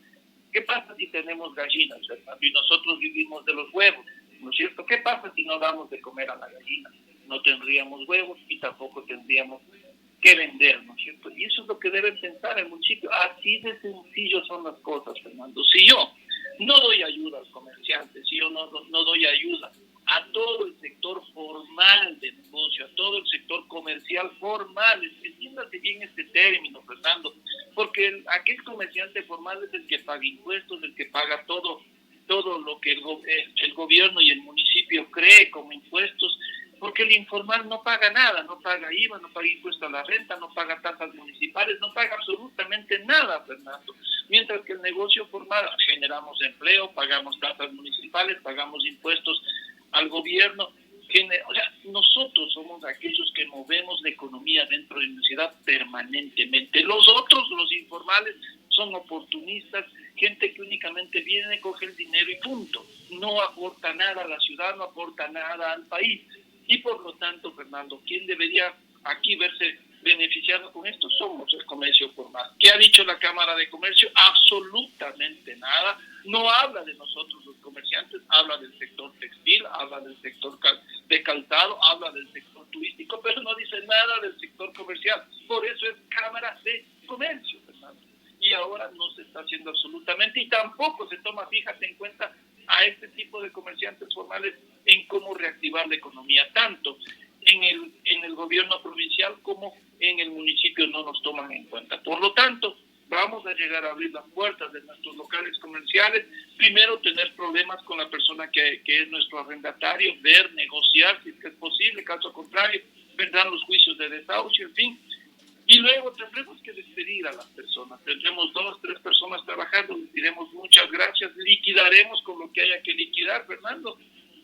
¿Qué pasa si tenemos gallinas, Fernando, y nosotros vivimos de los huevos, ¿no es cierto? ¿Qué pasa si no damos de comer a la gallina? No tendríamos huevos y tampoco tendríamos que vender, ¿no es cierto? Y eso es lo que deben pensar el municipio. Así de sencillo son las cosas, Fernando. Si yo no doy ayuda al comerciante, si yo no doy ayuda a todo el sector formal de negocio, a todo el sector comercial formal, entiéndase bien este término, Fernando, porque aquel comerciante formal es el que paga impuestos, el que paga todo lo que el gobierno y el municipio cree como impuestos, porque el informal no paga nada, no paga IVA, no paga impuesto a la renta, no paga tasas municipales, no paga absolutamente nada, Fernando. Mientras que el negocio formal generamos empleo, pagamos tasas municipales, pagamos impuestos al gobierno. O sea, nosotros somos aquellos que movemos la economía dentro de la ciudad permanentemente. Los otros, los informales, son oportunistas, gente que únicamente viene, coge el dinero y punto. No aporta nada a la ciudad, no aporta nada al país. Y por lo tanto, Fernando, ¿quién debería aquí verse beneficiado con esto? Somos el comercio formal. ¿Qué ha dicho la Cámara de Comercio? Absolutamente nada. No habla de nosotros los comerciantes, habla del sector textil, habla del sector de calzado, habla del sector turístico, pero no dice nada del sector comercial. Por eso es Cámara de Comercio, Fernando. Y ahora no se está haciendo absolutamente, y tampoco se toma, fíjate en cuenta, a este tipo de comerciantes formales en cómo reactivar la economía, tanto en el gobierno provincial como en el municipio no nos toman en cuenta. Por lo tanto, vamos a llegar a abrir las puertas de nuestros locales comerciales, primero tener problemas con la persona que es nuestro arrendatario, ver, negociar si es posible, caso contrario, vendrán los juicios de desahucio, en fin. Y luego tendremos que despedir a las personas. Tendremos 2, 3 personas trabajando, les diremos muchas gracias, liquidaremos con lo que haya que liquidar, Fernando,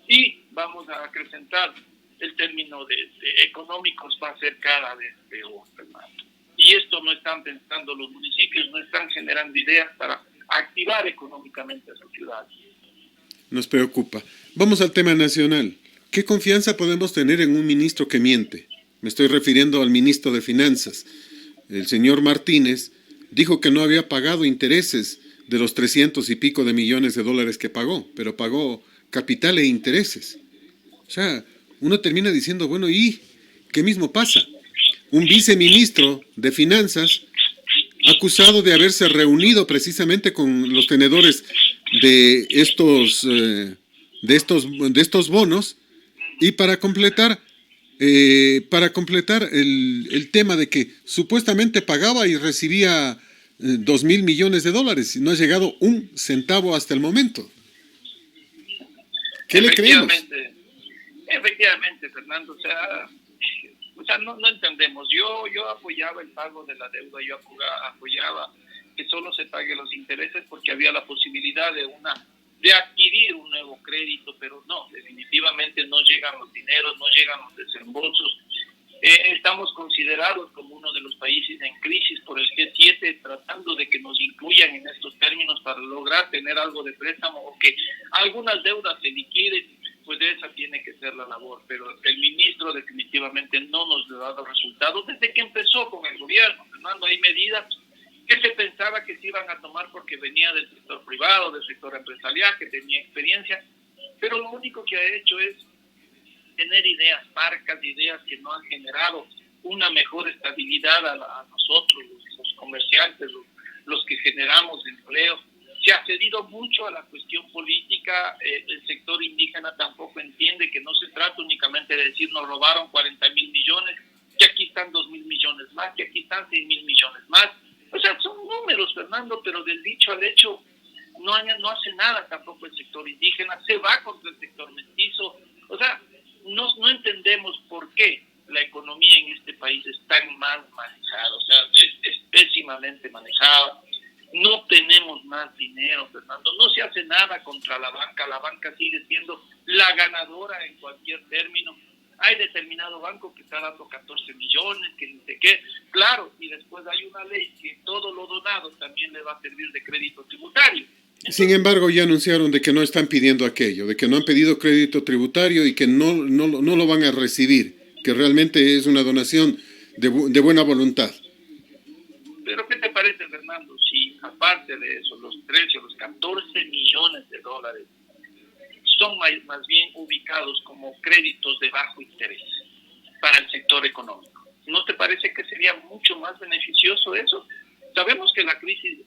y vamos a acrecentar el término de económicos, va a ser cada vez peor, Fernando. Y esto no están pensando los municipios, no están generando ideas para activar económicamente a sus ciudades. Nos preocupa. Vamos al tema nacional. ¿Qué confianza podemos tener en un ministro que miente? Me estoy refiriendo al ministro de Finanzas. El señor Martínez dijo que no había pagado intereses de los 300 y pico de millones de dólares que pagó, pero pagó capital e intereses. O sea, uno termina diciendo, bueno, ¿y qué mismo pasa? Un viceministro de Finanzas acusado de haberse reunido precisamente con los tenedores de estos bonos, y para completar el tema de que supuestamente pagaba y recibía 2.000 millones de dólares y no ha llegado un centavo hasta el momento. ¿Qué le creemos? Efectivamente, Fernando, o sea no entendemos. Yo apoyaba el pago de la deuda, yo apoyaba que solo se pague los intereses porque había la posibilidad de adquirir un nuevo crédito, pero no, definitivamente no llegan los dineros, no llegan los desembolsos. Estamos considerados como uno de los países en crisis por el G7, tratando de que nos incluyan en estos términos para lograr tener algo de préstamo o que algunas deudas se liquiden, pues esa tiene que ser la labor. Pero el ministro definitivamente no nos ha dado resultados desde que empezó con el gobierno. Fernando, hay medidas que se pensaba que se iban a tomar porque venía del sector privado, del sector empresarial, que tenía experiencia, pero lo único que ha hecho es tener ideas parcas, ideas que no han generado una mejor estabilidad a nosotros, los comerciantes, los que generamos empleo. Se ha cedido mucho a la cuestión política, el sector indígena tampoco entiende que no se trata únicamente de decir nos robaron 40.000 millones, que aquí están 2.000 millones más, que aquí están 6.000 millones más. O sea, son números, Fernando, pero del dicho al hecho no hace nada tampoco el sector indígena, se va contra el sector mestizo. O sea, no entendemos por qué la economía en este país es tan mal manejada, o sea, es pésimamente manejada. No tenemos más dinero, Fernando, no se hace nada contra la banca sigue siendo la ganadora en cualquier término. hay determinado banco que está dando 14 millones, que ni sé qué. Claro, y después hay una ley que todo lo donado también le va a servir de crédito tributario. Sin embargo, ya anunciaron de que no están pidiendo aquello, de que no han pedido crédito tributario y que no lo van a recibir, que realmente es una donación de buena voluntad. Pero ¿qué te parece, Fernando, si aparte de eso, los 13 o los 14 millones de dólares son más bien ubicados como créditos de bajo interés para el sector económico? ¿No te parece que sería mucho más beneficioso eso? Sabemos que la crisis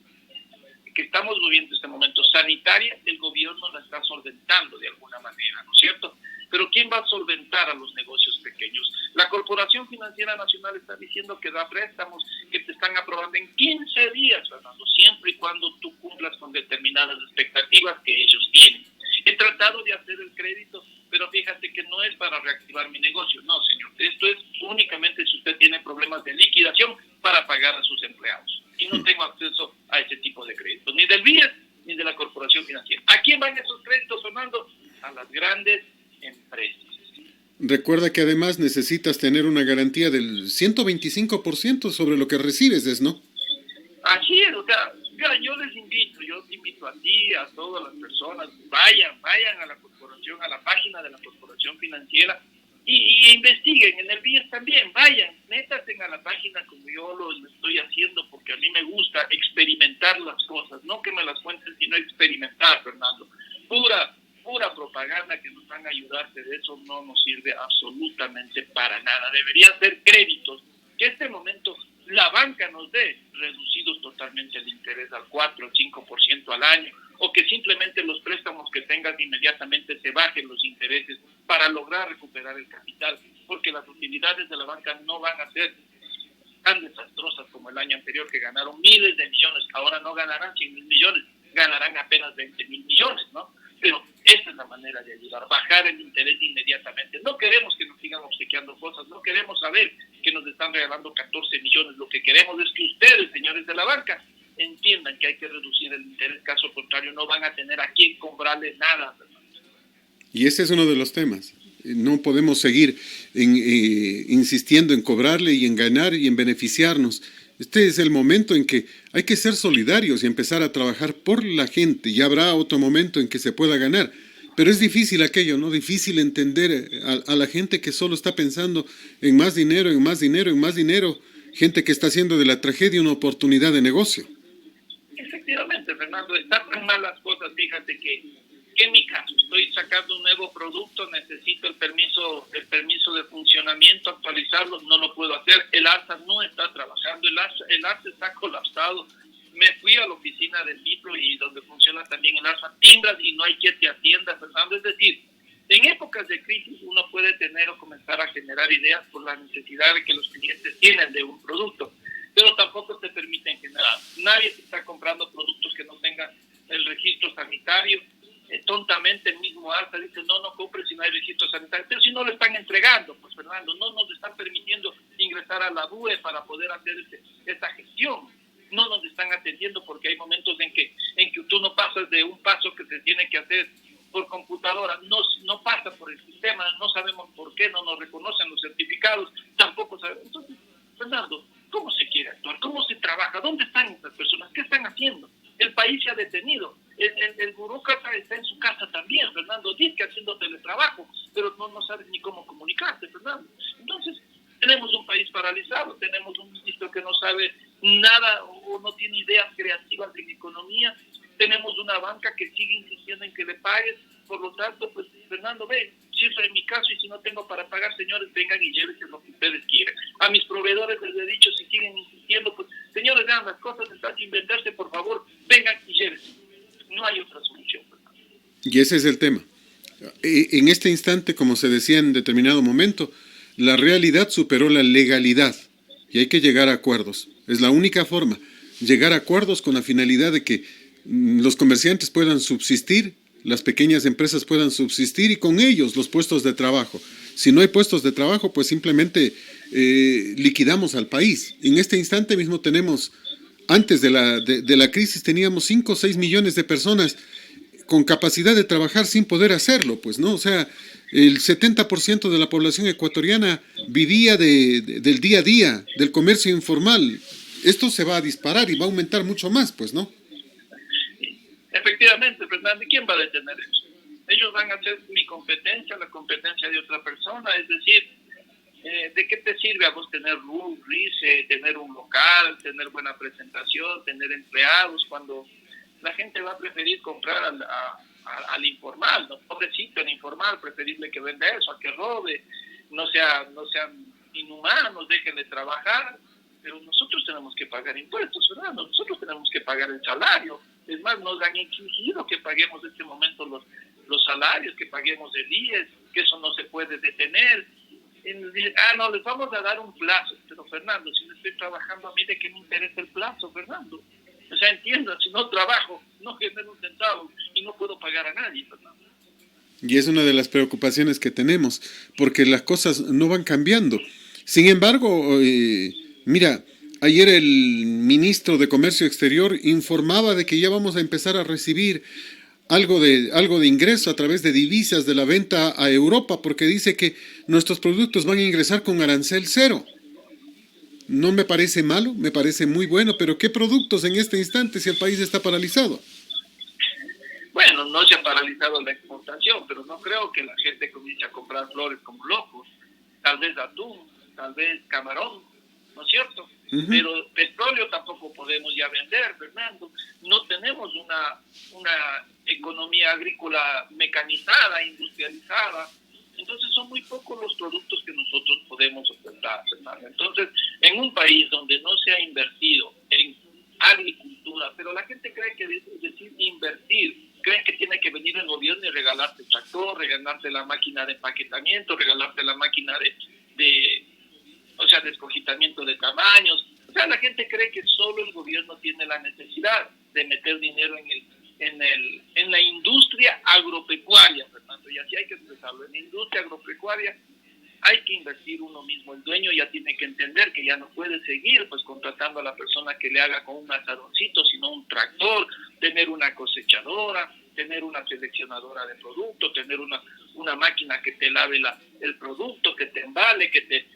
que estamos viviendo en este momento sanitaria, el gobierno la está solventando de alguna manera, ¿no es cierto? Pero ¿quién va a solventar a los negocios pequeños? La Corporación Financiera Nacional está diciendo que da préstamos que te están aprobando en 15 días, Fernando, siempre y cuando tú cumplas con determinadas expectativas que ellos tienen. He tratado de hacer el crédito, pero fíjate que no es para reactivar mi negocio, no, señor. Esto es únicamente si usted tiene problemas de liquidación para pagar a sus empleados. Y no tengo acceso a ese tipo de créditos, ni del BIES ni de la Corporación Financiera. ¿A quién van esos créditos, Fernando? A las grandes empresas. Recuerda que además necesitas tener una garantía del 125% sobre lo que recibes, ¿no? Así es, o sea, yo les invito, yo te invito a ti, a todas las personas, vayan a la corporación, a la página de la Corporación Financiera y investiguen. En el BIES también, vayan, métanse a la página como yo lo estoy haciendo, porque a mí me gusta experimentar las cosas, no que me las cuenten, sino experimentar, Fernando. Pura propaganda que nos van a ayudarte de eso no nos sirve absolutamente para nada. Deberían ser créditos que en este momento la banca nos dé reducidos totalmente el interés al 4 o 5% al año, o que simplemente los préstamos que tengas inmediatamente se bajen los intereses para lograr recuperar el capital, porque las utilidades de la banca no van a ser tan desastrosas como el año anterior, que ganaron miles de millones. Ahora no ganarán 100.000 millones, ganarán apenas 20.000 millones, ¿no? Pero esa es la manera de ayudar, bajar el interés inmediatamente. No queremos que nos sigan obsequiando cosas, no queremos saber que nos están regalando 14 millones. Lo que queremos es que ustedes, señores de la banca, entiendan que hay que reducir el interés, caso contrario no van a tener a quién comprarle nada. Y ese es uno de los temas. No podemos seguir insistiendo en cobrarle y en ganar y en beneficiarnos. Este es el momento en que hay que ser solidarios y empezar a trabajar por la gente. Ya habrá otro momento en que se pueda ganar. Pero es difícil aquello, ¿no? Difícil entender a la gente que solo está pensando en más dinero, en más dinero, en más dinero. Gente que está haciendo de la tragedia una oportunidad de negocio. Efectivamente, Fernando, están tan mal las cosas, fíjate que en mi caso estoy sacando un nuevo producto, necesito el permiso de funcionamiento, actualizarlo, no lo puedo hacer, el ARSA no está trabajando, el ARSA está colapsado. Me fui a la oficina del libro y donde funciona también el ARSA, timbras y no hay quien te atienda, Fernando. Es decir, en épocas de crisis uno puede tener o comenzar a generar ideas por la necesidad de que los clientes tienen de un producto, pero tampoco te permiten generar. Nadie te está comprando productos que no tengan el registro sanitario. Tontamente el mismo ARSA dice no compres si no hay registro sanitario, pero si no lo están entregando, pues Fernando, no nos están permitiendo ingresar a la BUE para poder hacer esa gestión, no nos están atendiendo porque hay momentos en que tú no pasas de un paso que se tiene que hacer por computadora, no pasa por el sistema, no sabemos por qué, no nos reconocen los certificados, tampoco sabemos. Entonces, Fernando, ¿cómo se quiere actuar? ¿Cómo se trabaja? ¿Dónde están estas personas? ¿Qué están haciendo? El país se ha detenido. El burócrata está en su casa también, Fernando. Dice que haciendo teletrabajo, pero no sabes ni cómo comunicarte, Fernando. Entonces, tenemos un país paralizado, tenemos un ministro que no sabe nada o no tiene ideas creativas en economía, tenemos una banca que sigue insistiendo en que le pagues. Por lo tanto, pues, Fernando, ve, si eso es mi caso y si no tengo para pagar, señores, vengan y llévense lo que ustedes quieren. A mis proveedores les he dicho, si siguen insistiendo, pues, señores, vean, las cosas están sin venderse, por favor, vengan y llévense. No hay otra solución, Fernando. Y ese es el tema. En este instante, como se decía en determinado momento, la realidad superó la legalidad y hay que llegar a acuerdos. Es la única forma, llegar a acuerdos con la finalidad de que los comerciantes puedan subsistir, las pequeñas empresas puedan subsistir y con ellos los puestos de trabajo. Si no hay puestos de trabajo, pues simplemente liquidamos al país. En este instante mismo tenemos, antes de la crisis teníamos 5 o 6 millones de personas con capacidad de trabajar sin poder hacerlo, pues, ¿no? O sea, el 70% de la población ecuatoriana vivía del día a día, del comercio informal. Esto se va a disparar y va a aumentar mucho más, pues, ¿no? Efectivamente, Fernando, ¿y quién va a detener eso? Ellos van a hacer mi competencia, la competencia de otra persona, es decir, ¿de qué te sirve a vos tener RICE, tener un local, tener buena presentación, tener empleados, cuando la gente va a preferir comprar al informal, ¿no? Pobrecito el informal, preferible que venda eso, a que robe, no sean inhumanos, déjenle trabajar, pero nosotros tenemos que pagar impuestos, ¿verdad? Nosotros tenemos que pagar el salario. Es más, nos han exigido que paguemos en este momento los salarios, que paguemos el IES, que eso no se puede detener. No, les vamos a dar un plazo. Pero Fernando, si no estoy trabajando, a mí de qué me interesa el plazo, Fernando. O sea, entiendo, si no trabajo, no genero un centavo y no puedo pagar a nadie, Fernando. Y es una de las preocupaciones que tenemos, porque las cosas no van cambiando. Sin embargo, mira, ayer el ministro de Comercio Exterior informaba de que ya vamos a empezar a recibir algo de ingreso a través de divisas de la venta a Europa, porque dice que nuestros productos van a ingresar con arancel cero. No me parece malo, me parece muy bueno, pero ¿qué productos en este instante si el país está paralizado? Bueno, no se ha paralizado la exportación, pero no creo que la gente comience a comprar flores como locos. Tal vez atún, tal vez camarón, ¿no es cierto? Pero petróleo tampoco podemos ya vender, Fernando. No tenemos una economía agrícola mecanizada, industrializada. Entonces son muy pocos los productos que nosotros podemos ofertar, Fernando. Entonces, en un país donde no se ha invertido en agricultura, pero la gente cree que decir invertir, creen que tiene que venir el gobierno y regalarte el tractor, regalarte la máquina de empaquetamiento, regalarte la máquina de escogitamiento de tamaños. O sea, la gente cree que solo el gobierno tiene la necesidad de meter dinero en la industria agropecuaria, Fernando, y así hay que expresarlo. En la industria agropecuaria hay que invertir uno mismo. El dueño ya tiene que entender que ya no puede seguir pues contratando a la persona que le haga con un azadoncito, sino un tractor, tener una cosechadora, tener una seleccionadora de productos, tener una máquina que te lave el producto, que te embale, que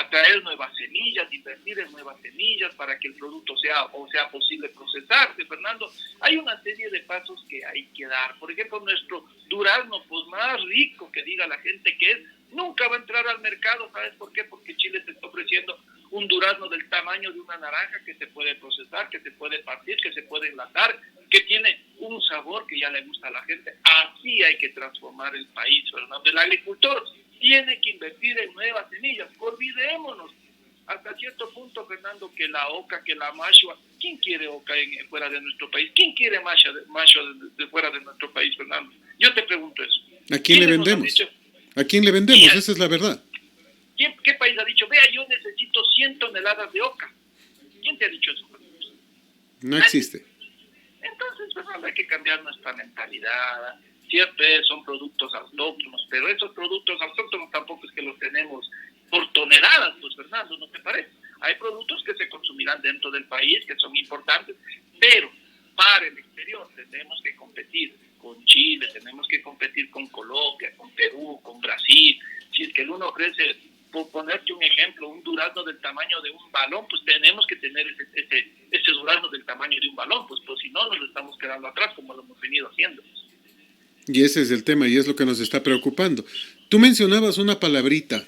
traer nuevas semillas, invertir en nuevas semillas para que el producto sea posible procesarse, Fernando. Hay una serie de pasos que hay que dar. Por ejemplo, nuestro durazno, pues más rico que diga la gente que es, nunca va a entrar al mercado. ¿Sabes por qué? Porque Chile te está ofreciendo un durazno del tamaño de una naranja que se puede procesar, que se puede partir, que se puede enlatar, que tiene un sabor que ya le gusta a la gente. Así hay que transformar el país, Fernando. El agricultor tiene que invertir en nuevas semillas. Olvidémonos hasta cierto punto, Fernando, que la oca, que la mashua. ¿Quién quiere oca fuera de nuestro país? ¿Quién quiere mashua de fuera de nuestro país, Fernando? Yo te pregunto eso. ¿A quién le vendemos? ¿A quién le vendemos? Esa es la verdad. ¿Qué país ha dicho, vea, yo necesito 100 toneladas de oca? ¿Quién te ha dicho eso, Fernando? No existe. Entonces, Fernando, hay que cambiar nuestra mentalidad. Cierto son productos autóctonos, pero esos productos autóctonos tampoco es que los tenemos por toneladas, pues, Fernando, ¿no te parece? Hay productos que se consumirán dentro del país, que son importantes, pero para el exterior tenemos que competir con Chile, tenemos que competir con Colombia, con Perú, con Brasil. Si es que el uno ofrece, por ponerte un ejemplo, un durazno del tamaño de un balón, pues tenemos que tener ese durazno del tamaño de un balón, pues si no nos estamos quedando atrás como lo hemos venido haciendo. Y ese es el tema y es lo que nos está preocupando. Tú mencionabas una palabrita,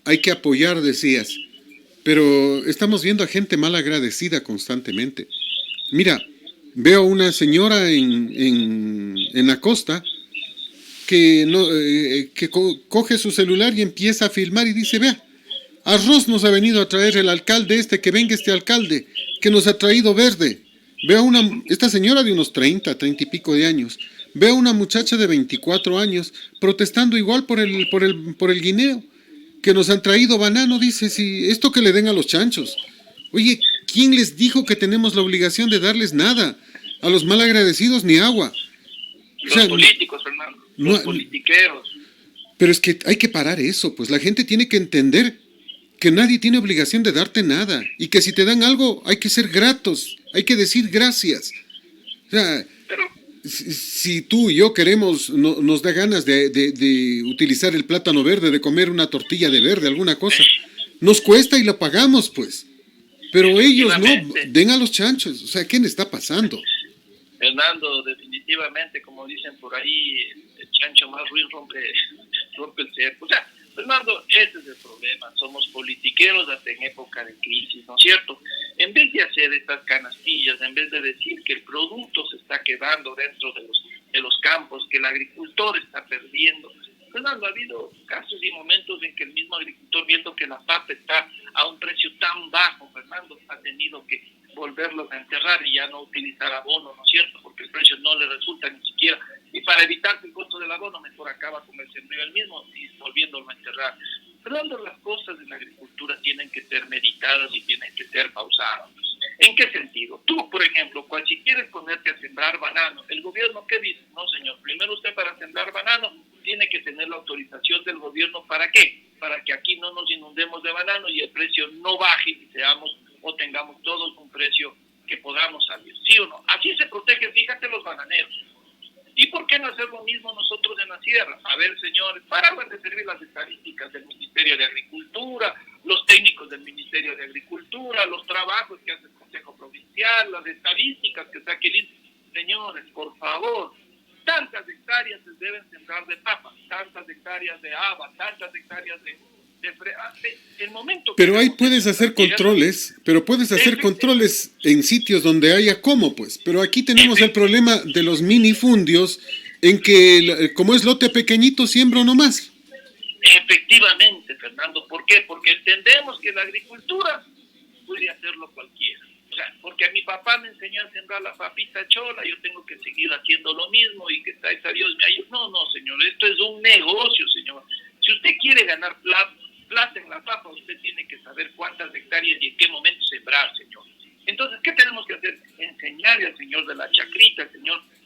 hay que apoyar, decías, pero estamos viendo a gente mal agradecida constantemente. Mira, veo una señora en la costa que coge su celular y empieza a filmar y dice, vea, arroz nos ha venido a traer el alcalde que venga este alcalde, que nos ha traído verde. Veo esta señora de unos 30 y pico de años. Veo a una muchacha de 24 años protestando igual por el guineo, que nos han traído banano, dice, si esto que le den a los chanchos. Oye, ¿quién les dijo que tenemos la obligación de darles nada? A los mal agradecidos ni agua. Los políticos, Fernando, los politiqueros. Pero es que hay que parar eso, pues la gente tiene que entender que nadie tiene obligación de darte nada y que si te dan algo hay que ser gratos, hay que decir gracias. O sea, Si tú y yo queremos, nos da ganas de utilizar el plátano verde, de comer una tortilla de verde, alguna cosa, nos cuesta y lo pagamos, pues. Pero ellos no, Efectivamente, den a los chanchos. O sea, ¿qué le está pasando? Fernando, definitivamente, como dicen por ahí, el chancho más ruin rompe el cerco. O sea, Fernando, ese es el problema. Somos politiqueros hasta en época de crisis, ¿no es cierto? En vez de hacer estas canastillas, en vez de decir que el producto se está quedando dentro de los campos, que el agricultor está perdiendo. Fernando, ha habido casos y momentos en que el mismo agricultor, viendo que la papa está a un precio tan bajo, Fernando, ha tenido que volverlos a enterrar y ya no utilizar abono, ¿no es cierto? Porque el precio no le resulta ni siquiera. Y para evitar que el costo del abono, mejor acaba con el sembrío el mismo y volviéndolo a enterrar. Fernando, las cosas en la agricultura tienen que ser meditadas y tienen que ser pausadas. ¿En qué sentido? Tú, por ejemplo, si quieres ponerte a sembrar banano, ¿el gobierno qué dice? No, señor, primero usted para sembrar banano tiene que tener la autorización del gobierno. ¿Para qué? Para que aquí no nos inundemos de banano y el precio no baje y seamos o tengamos todos un precio que podamos salir, ¿sí o no? Así se protege, fíjate, los bananeros. ¿Y por qué no hacer lo mismo nosotros en la sierra? A ver, señores, para de servir las estadísticas del Ministerio de Agricultura, los técnicos del Ministerio de Agricultura, los trabajos que hace el Consejo Provincial, las estadísticas que saque el INE. Señores, por favor, tantas hectáreas se deben sembrar de papa, tantas hectáreas de haba, tantas hectáreas de el momento que Pero ahí puedes hacer controles, pero puedes hacer controles en sitios donde haya como, pues. Pero aquí tenemos el problema de los minifundios, en que como es lote pequeñito, siembro nomás. Efectivamente, Fernando. ¿Por qué? Porque entendemos que la agricultura puede hacerlo cualquiera. O sea, porque a mi papá me enseñó a sembrar la papita chola, yo tengo que seguir haciendo lo mismo y que a Dios me ayude. No, no, señor, esto es un negocio, señor. Si usted quiere ganar plata en la papa, usted tiene que saber cuántas hectáreas y en qué momento sembrar, señor. Entonces, ¿qué tenemos que hacer? Enseñarle al señor de la chacrita,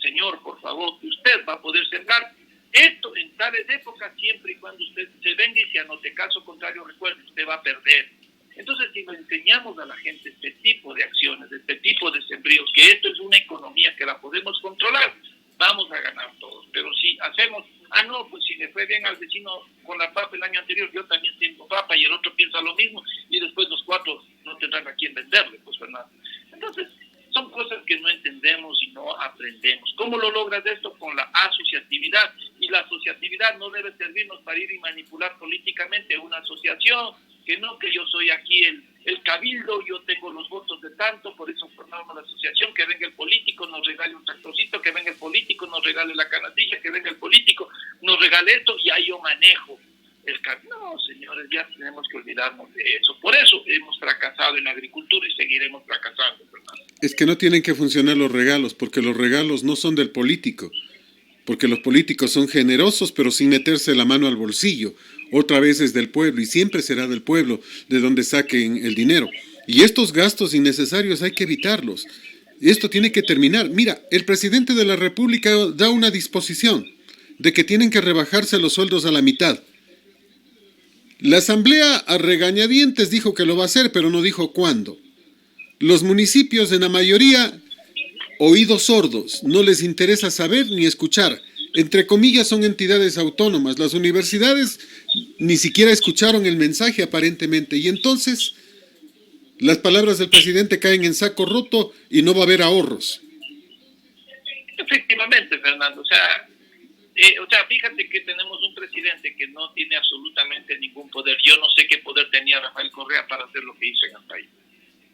señor, por favor, usted va a poder sembrar esto en tales épocas siempre y cuando usted se venga y si anote, caso contrario, recuerde, usted va a perder. Entonces, si le enseñamos a la gente este tipo de acciones, este tipo de sembríos, que esto es una economía que la podemos controlar, vamos a ganar todos. Pero si hacemos, no, pues si le fue bien al vecino con la papa el año anterior, yo también tengo papa y el otro piensa lo mismo y después los cuatro no tendrán a quién venderle, pues Fernando. Entonces, son cosas que no entendemos y no aprendemos. ¿Cómo lo logras esto? Con la asociatividad. Y la asociatividad no debe servirnos para ir y manipular políticamente una asociación, que no, que yo soy aquí el cabildo, yo tengo los votos de tanto, por eso formamos la asociación, que venga el político, nos regale un tractorcito, que venga el político, nos regale la canastilla, que venga el político, nos regale esto y ahí yo manejo el cabildo. No, señores, ya tenemos que olvidarnos de eso. Por eso hemos fracasado en la agricultura y seguiremos fracasando, ¿verdad? Es que no tienen que funcionar los regalos, porque los regalos no son del político. Porque los políticos son generosos, pero sin meterse la mano al bolsillo. Otra vez es del pueblo y siempre será del pueblo de donde saquen el dinero. Y estos gastos innecesarios hay que evitarlos. Esto tiene que terminar. Mira, el presidente de la República da una disposición de que tienen que rebajarse los sueldos a la mitad. La Asamblea a regañadientes dijo que lo va a hacer, pero no dijo cuándo. Los municipios en la mayoría oídos sordos, no les interesa saber ni escuchar. Entre comillas son entidades autónomas. Las universidades ni siquiera escucharon el mensaje aparentemente. Y entonces las palabras del presidente caen en saco roto y no va a haber ahorros. Efectivamente, Fernando. O sea, fíjate que tenemos un presidente que no tiene absolutamente ningún poder. Yo no sé qué poder tenía Rafael Correa para hacer lo que hizo en el país.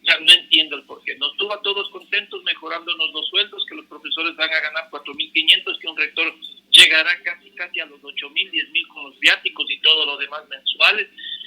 Ya no entiendo el porqué. Nos tuvo a todos contentos mejorándonos los sueldos, que los profesores van a ganar 4.500, que un rector llegará casi a los 8.000, 10.000 con los viáticos y todo lo demás mensuales.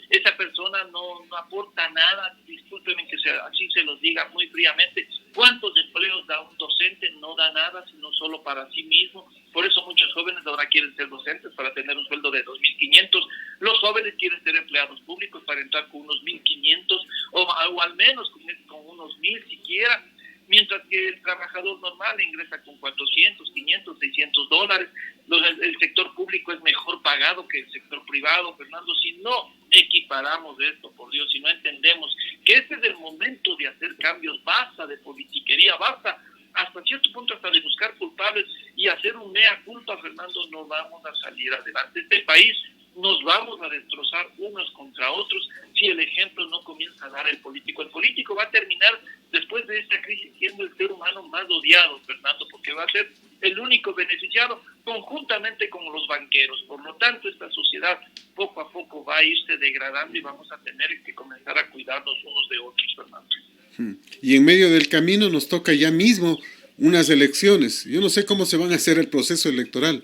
Esa persona no aporta nada, discúlpenme que así se los diga muy fríamente. ¿Cuántos empleos da un docente? No da nada, sino solo para sí mismo. Por eso muchos jóvenes ahora quieren ser docentes para tener un sueldo de 2.500. Los jóvenes quieren ser empleados públicos para entrar con unos 1.500 o al menos con unos 1.000 siquiera, mientras que el trabajador normal ingresa con 400, 500, 600 dólares. El sector público es mejor pagado que el sector privado, Fernando. Si no equiparamos esto, por Dios, si no entendemos que este es el momento de hacer cambios, basta de politiquería, basta hasta cierto punto hasta de buscar culpables y hacer un mea culpa, Fernando, no vamos a salir adelante. Este país nos vamos a destrozar unos contra otros si el ejemplo no comienza a dar el político. El político va a terminar después de esta crisis siendo el ser humano más odiado, Fernando, porque va a ser el único beneficiado conjuntamente con los banqueros. Por lo tanto, esta sociedad poco a poco va a irse degradando y vamos a tener que comenzar a cuidarnos unos de otros, Fernando. Y en medio del camino nos toca ya mismo unas elecciones. Yo no sé cómo se van a hacer el proceso electoral,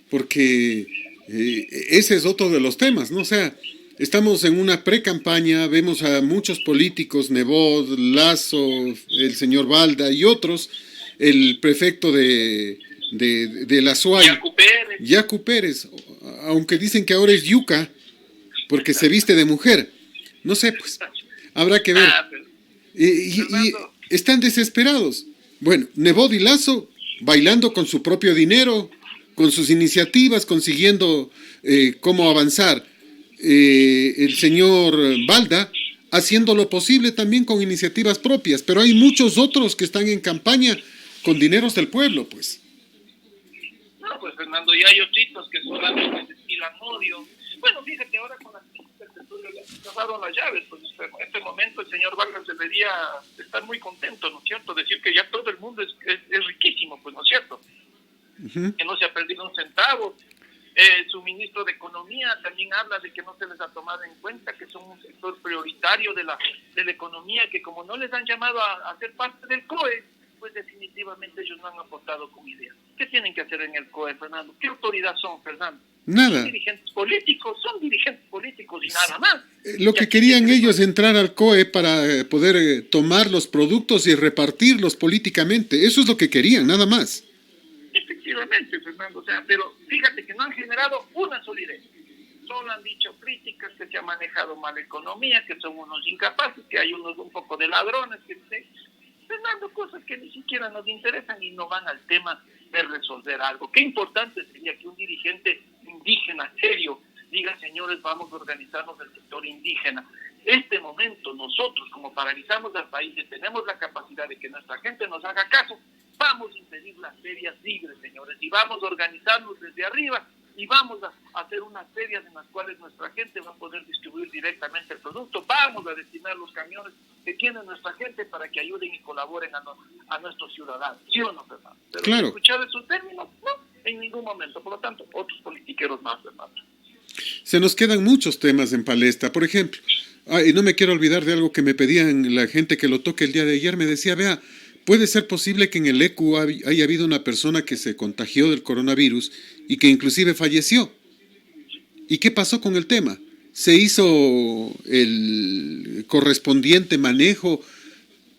porque ese es otro de los temas, ¿no? O sea, estamos en una pre-campaña, vemos a muchos políticos, Nebot, Lasso, el señor Balda y otros, el prefecto de la SUAY, Yacu Pérez, aunque dicen que ahora es Yuca, porque se viste de mujer. No sé, pues, habrá que ver. Y están desesperados. Bueno, Nebot y Lasso bailando con su propio dinero, con sus iniciativas, consiguiendo cómo avanzar. El señor Balda haciendo lo posible también con iniciativas propias, pero hay muchos otros que están en campaña con dineros del pueblo, pues. No, pues Fernando, ya hay otritos que solamente destilan odio. Bueno, fíjate, ahora con las crisis del petróleo ya se cerraron las llaves, pues en este momento el señor Vargas debería estar muy contento, ¿no es cierto? Decir que ya todo el mundo es riquísimo, pues, ¿no es cierto? Que no se ha perdido un centavo. Su ministro de Economía también habla de que no se les ha tomado en cuenta, que son un sector prioritario de la economía, que como no les han llamado a ser parte del COE, pues definitivamente ellos no han aportado con ideas. ¿Qué tienen que hacer en el COE, Fernando? ¿Qué autoridad son, Fernando? Nada. Son dirigentes políticos y nada más. Lo que querían ellos entrar al COE para poder tomar los productos y repartirlos políticamente. Eso es lo que querían, nada más. Efectivamente, Fernando. O sea, pero fíjate que no han generado una solidez. Solo han dicho críticas, que se ha manejado mal la economía, que son unos incapaces, que hay unos un poco de ladrones, que Fernando, cosas que ni siquiera nos interesan y no van al tema de resolver algo. Qué importante sería que un dirigente indígena serio diga, señores, vamos a organizarnos el sector indígena. Este momento nosotros, como paralizamos al país y tenemos la capacidad de que nuestra gente nos haga caso, vamos a impedir las ferias libres, señores, y vamos a organizarnos desde arriba y vamos a hacer unas ferias en las cuales nuestra gente va a poder distribuir directamente el producto. Vamos a destinar los camiones que tiene nuestra gente para que ayuden y colaboren a nuestros ciudadanos. ¿Sí o no, Fernando? Pero claro. ¿escuchar esos términos? No, en ningún momento. Por lo tanto, otros politiqueros más, Fernando. Se nos quedan muchos temas en palestra. Por ejemplo, y no me quiero olvidar de algo que me pedían la gente que lo toque el día de ayer. Me decía, vea, ¿puede ser posible que en el ECU haya habido una persona que se contagió del coronavirus y que inclusive falleció? ¿Y qué pasó con el tema? ¿Se hizo el correspondiente manejo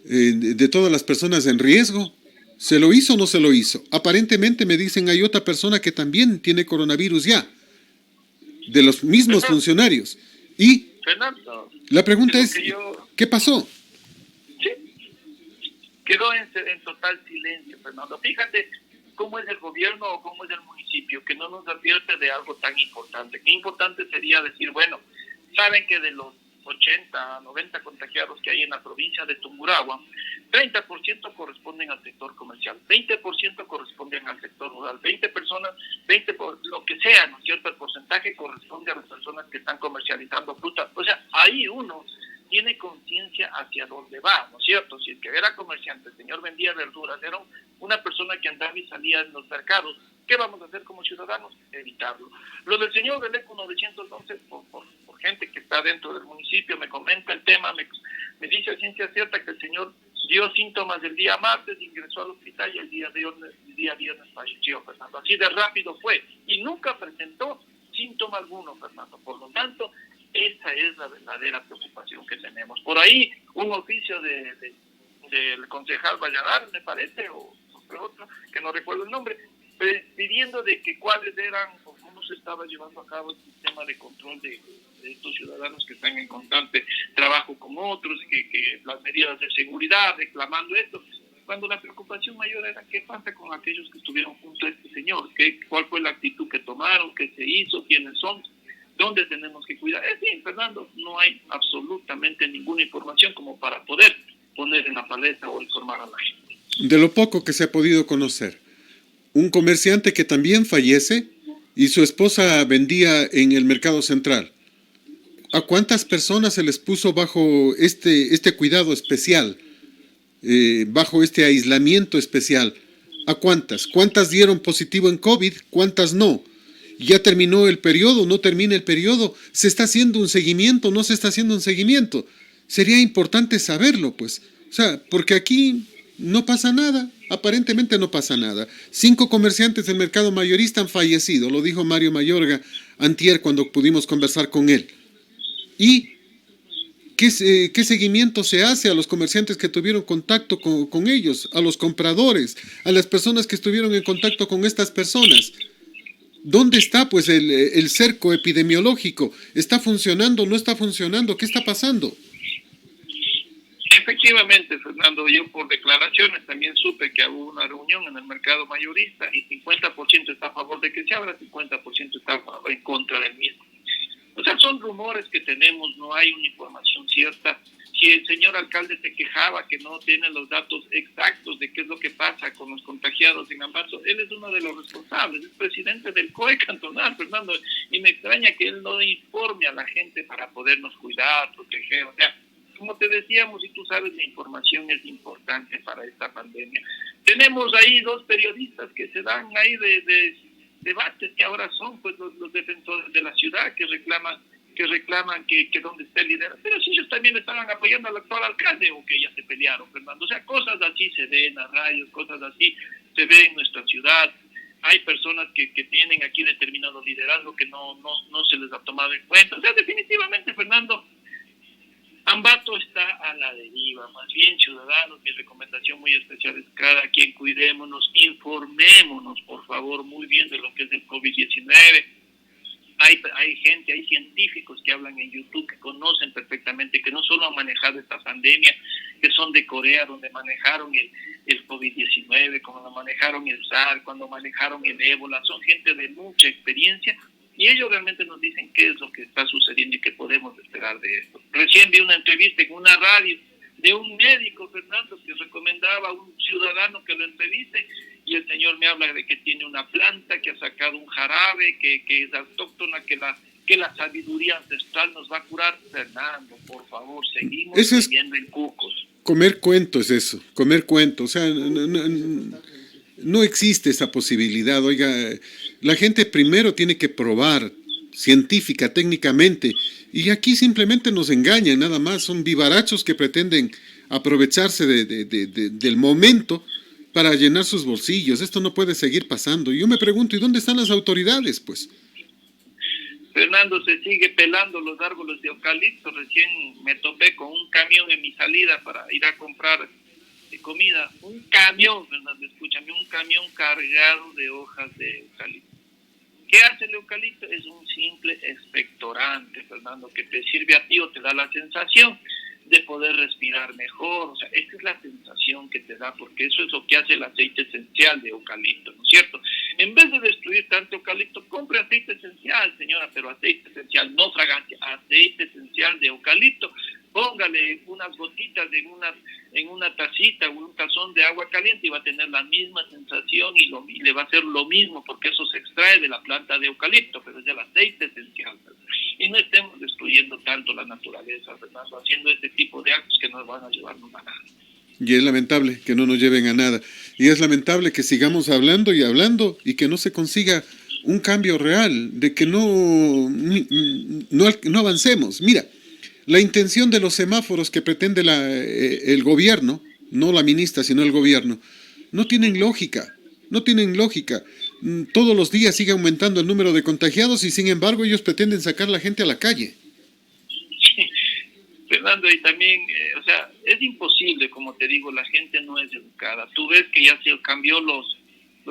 de todas las personas en riesgo? ¿Se lo hizo o no se lo hizo? Aparentemente me dicen hay otra persona que también tiene coronavirus ya, de los mismos funcionarios. Y Fernando, la pregunta es, ¿qué pasó? Quedó en total silencio, Fernando. Fíjate cómo es el gobierno o cómo es el municipio, que no nos advierte de algo tan importante. Qué importante sería decir, bueno, saben que de los 80 a 90 contagiados que hay en la provincia de Tungurahua, 30% corresponden al sector comercial, 20% corresponden al sector rural, 20 por lo que sea, ¿no es cierto? El porcentaje corresponde a las personas que están comercializando fruta. O sea, ahí uno tiene conciencia hacia dónde va, ¿no es cierto? Si el que era comerciante, el señor vendía verduras, era una persona que andaba y salía en los mercados, ¿qué vamos a hacer como ciudadanos? Evitarlo. Lo del señor del ECO 911, por gente que está dentro del municipio, me comenta el tema, me dice a ciencia cierta que el señor dio síntomas el día martes, ingresó al hospital y el día viernes falleció, Fernando. Así de rápido fue y nunca presentó síntoma alguno, Fernando. Por lo tanto, esa es la verdadera preocupación que tenemos. Por ahí, un oficio del concejal Valladar, me parece, o otro, que no recuerdo el nombre, pidiendo de que cuáles eran o cómo se estaba llevando a cabo el sistema de control de estos ciudadanos que están en constante trabajo con otros, que las medidas de seguridad, reclamando esto, cuando la preocupación mayor era qué pasa con aquellos que estuvieron junto a este señor, cuál fue la actitud que tomaron, qué se hizo, quiénes son, dónde tenemos que cuidar. Es bien, Fernando, no hay absolutamente ninguna información como para poder poner en la palestra o informar a la gente. De lo poco que se ha podido conocer. Un comerciante que también fallece y su esposa vendía en el mercado central. ¿A cuántas personas se les puso bajo este cuidado especial, bajo este aislamiento especial? ¿A cuántas? ¿Cuántas dieron positivo en COVID? ¿Cuántas no? ¿Ya terminó el periodo? ¿No termina el periodo? ¿Se está haciendo un seguimiento? ¿No se está haciendo un seguimiento? Sería importante saberlo, pues. O sea, porque aquí no pasa nada. Aparentemente no pasa nada. 5 comerciantes del mercado mayorista han fallecido, lo dijo Mario Mayorga antier cuando pudimos conversar con él. ¿Y qué seguimiento se hace a los comerciantes que tuvieron contacto con ellos, a los compradores, a las personas que estuvieron en contacto con estas personas? ¿Dónde está pues el cerco epidemiológico? ¿Está funcionando? ¿No está funcionando? ¿Qué está pasando? Efectivamente, Fernando, yo por declaraciones también supe que hubo una reunión en el mercado mayorista y 50% está a favor de que se abra, 50% está en contra del mismo. O sea, son rumores que tenemos, no hay una información cierta. Si el señor alcalde se quejaba que no tiene los datos exactos de qué es lo que pasa con los contagiados en Ambato, él es uno de los responsables, es presidente del COE cantonal, Fernando, y me extraña que él no informe a la gente para podernos cuidar, proteger. O sea, como te decíamos, y tú sabes, la información es importante para esta pandemia. Tenemos ahí 2 periodistas que se dan ahí de debates que ahora son pues los defensores de la ciudad que reclaman que donde esté el líder, pero si ellos también estaban apoyando al actual alcalde o que ya se pelearon, Fernando. O sea, cosas así se ven a rayos, cosas así se ven en nuestra ciudad. Hay personas que tienen aquí determinado liderazgo que no se les ha tomado en cuenta. O sea, definitivamente, Fernando, Ambato está a la deriva. Más bien, ciudadanos, mi recomendación muy especial es cada quien cuidémonos, informémonos, por favor, muy bien de lo que es el COVID-19. Hay gente, hay científicos que hablan en YouTube, que conocen perfectamente, que no solo han manejado esta pandemia, que son de Corea, donde manejaron el COVID-19, cuando manejaron el SARS, cuando manejaron el ébola, son gente de mucha experiencia, y ellos realmente nos dicen qué es lo que está sucediendo y qué podemos esperar de esto. Recién vi una entrevista en una radio de un médico, Fernando, que recomendaba a un ciudadano que lo entreviste, y el señor me habla de que tiene una planta, que ha sacado un jarabe, que es autóctona, que la sabiduría ancestral nos va a curar. Fernando, por favor, seguimos viviendo en cucos. Comer cuento es eso, comer cuento. O sea, no existe esa posibilidad. Oiga, la gente primero tiene que probar científica, técnicamente, y aquí simplemente nos engañan, nada más. Son vivarachos que pretenden aprovecharse del momento para llenar sus bolsillos. Esto no puede seguir pasando. Y yo me pregunto, ¿y dónde están las autoridades, pues? Fernando, se sigue pelando los árboles de eucalipto. Recién me topé con un camión en mi salida para ir a comprar comida. Un camión, Fernando, escúchame, un camión cargado de hojas de eucalipto. ¿Qué hace el eucalipto? Es un simple expectorante, Fernando, que te sirve a ti o te da la sensación de poder respirar mejor. O sea, esta es la sensación que te da, porque eso es lo que hace el aceite esencial de eucalipto, ¿no es cierto? En vez de destruir tanto eucalipto, compre aceite esencial, señora, pero aceite esencial, no fragancia, aceite esencial de eucalipto. Póngale unas gotitas en una tacita o un tazón de agua caliente y va a tener la misma sensación y le va a hacer lo mismo, porque eso se extrae de la planta de eucalipto, pero es el aceite esencial. Y no estemos destruyendo tanto la naturaleza, Fernando, haciendo este tipo de actos que no van a llevarnos a nada. Y es lamentable que no nos lleven a nada. Y es lamentable que sigamos hablando y hablando y que no se consiga un cambio real, de que no avancemos. Mira, la intención de los semáforos que pretende el gobierno, no la ministra, sino el gobierno, no tienen lógica. No tienen lógica. Todos los días sigue aumentando el número de contagiados y sin embargo ellos pretenden sacar a la gente a la calle. Fernando, y también, o sea, es imposible, como te digo, la gente no es educada. Tú ves que ya se cambió los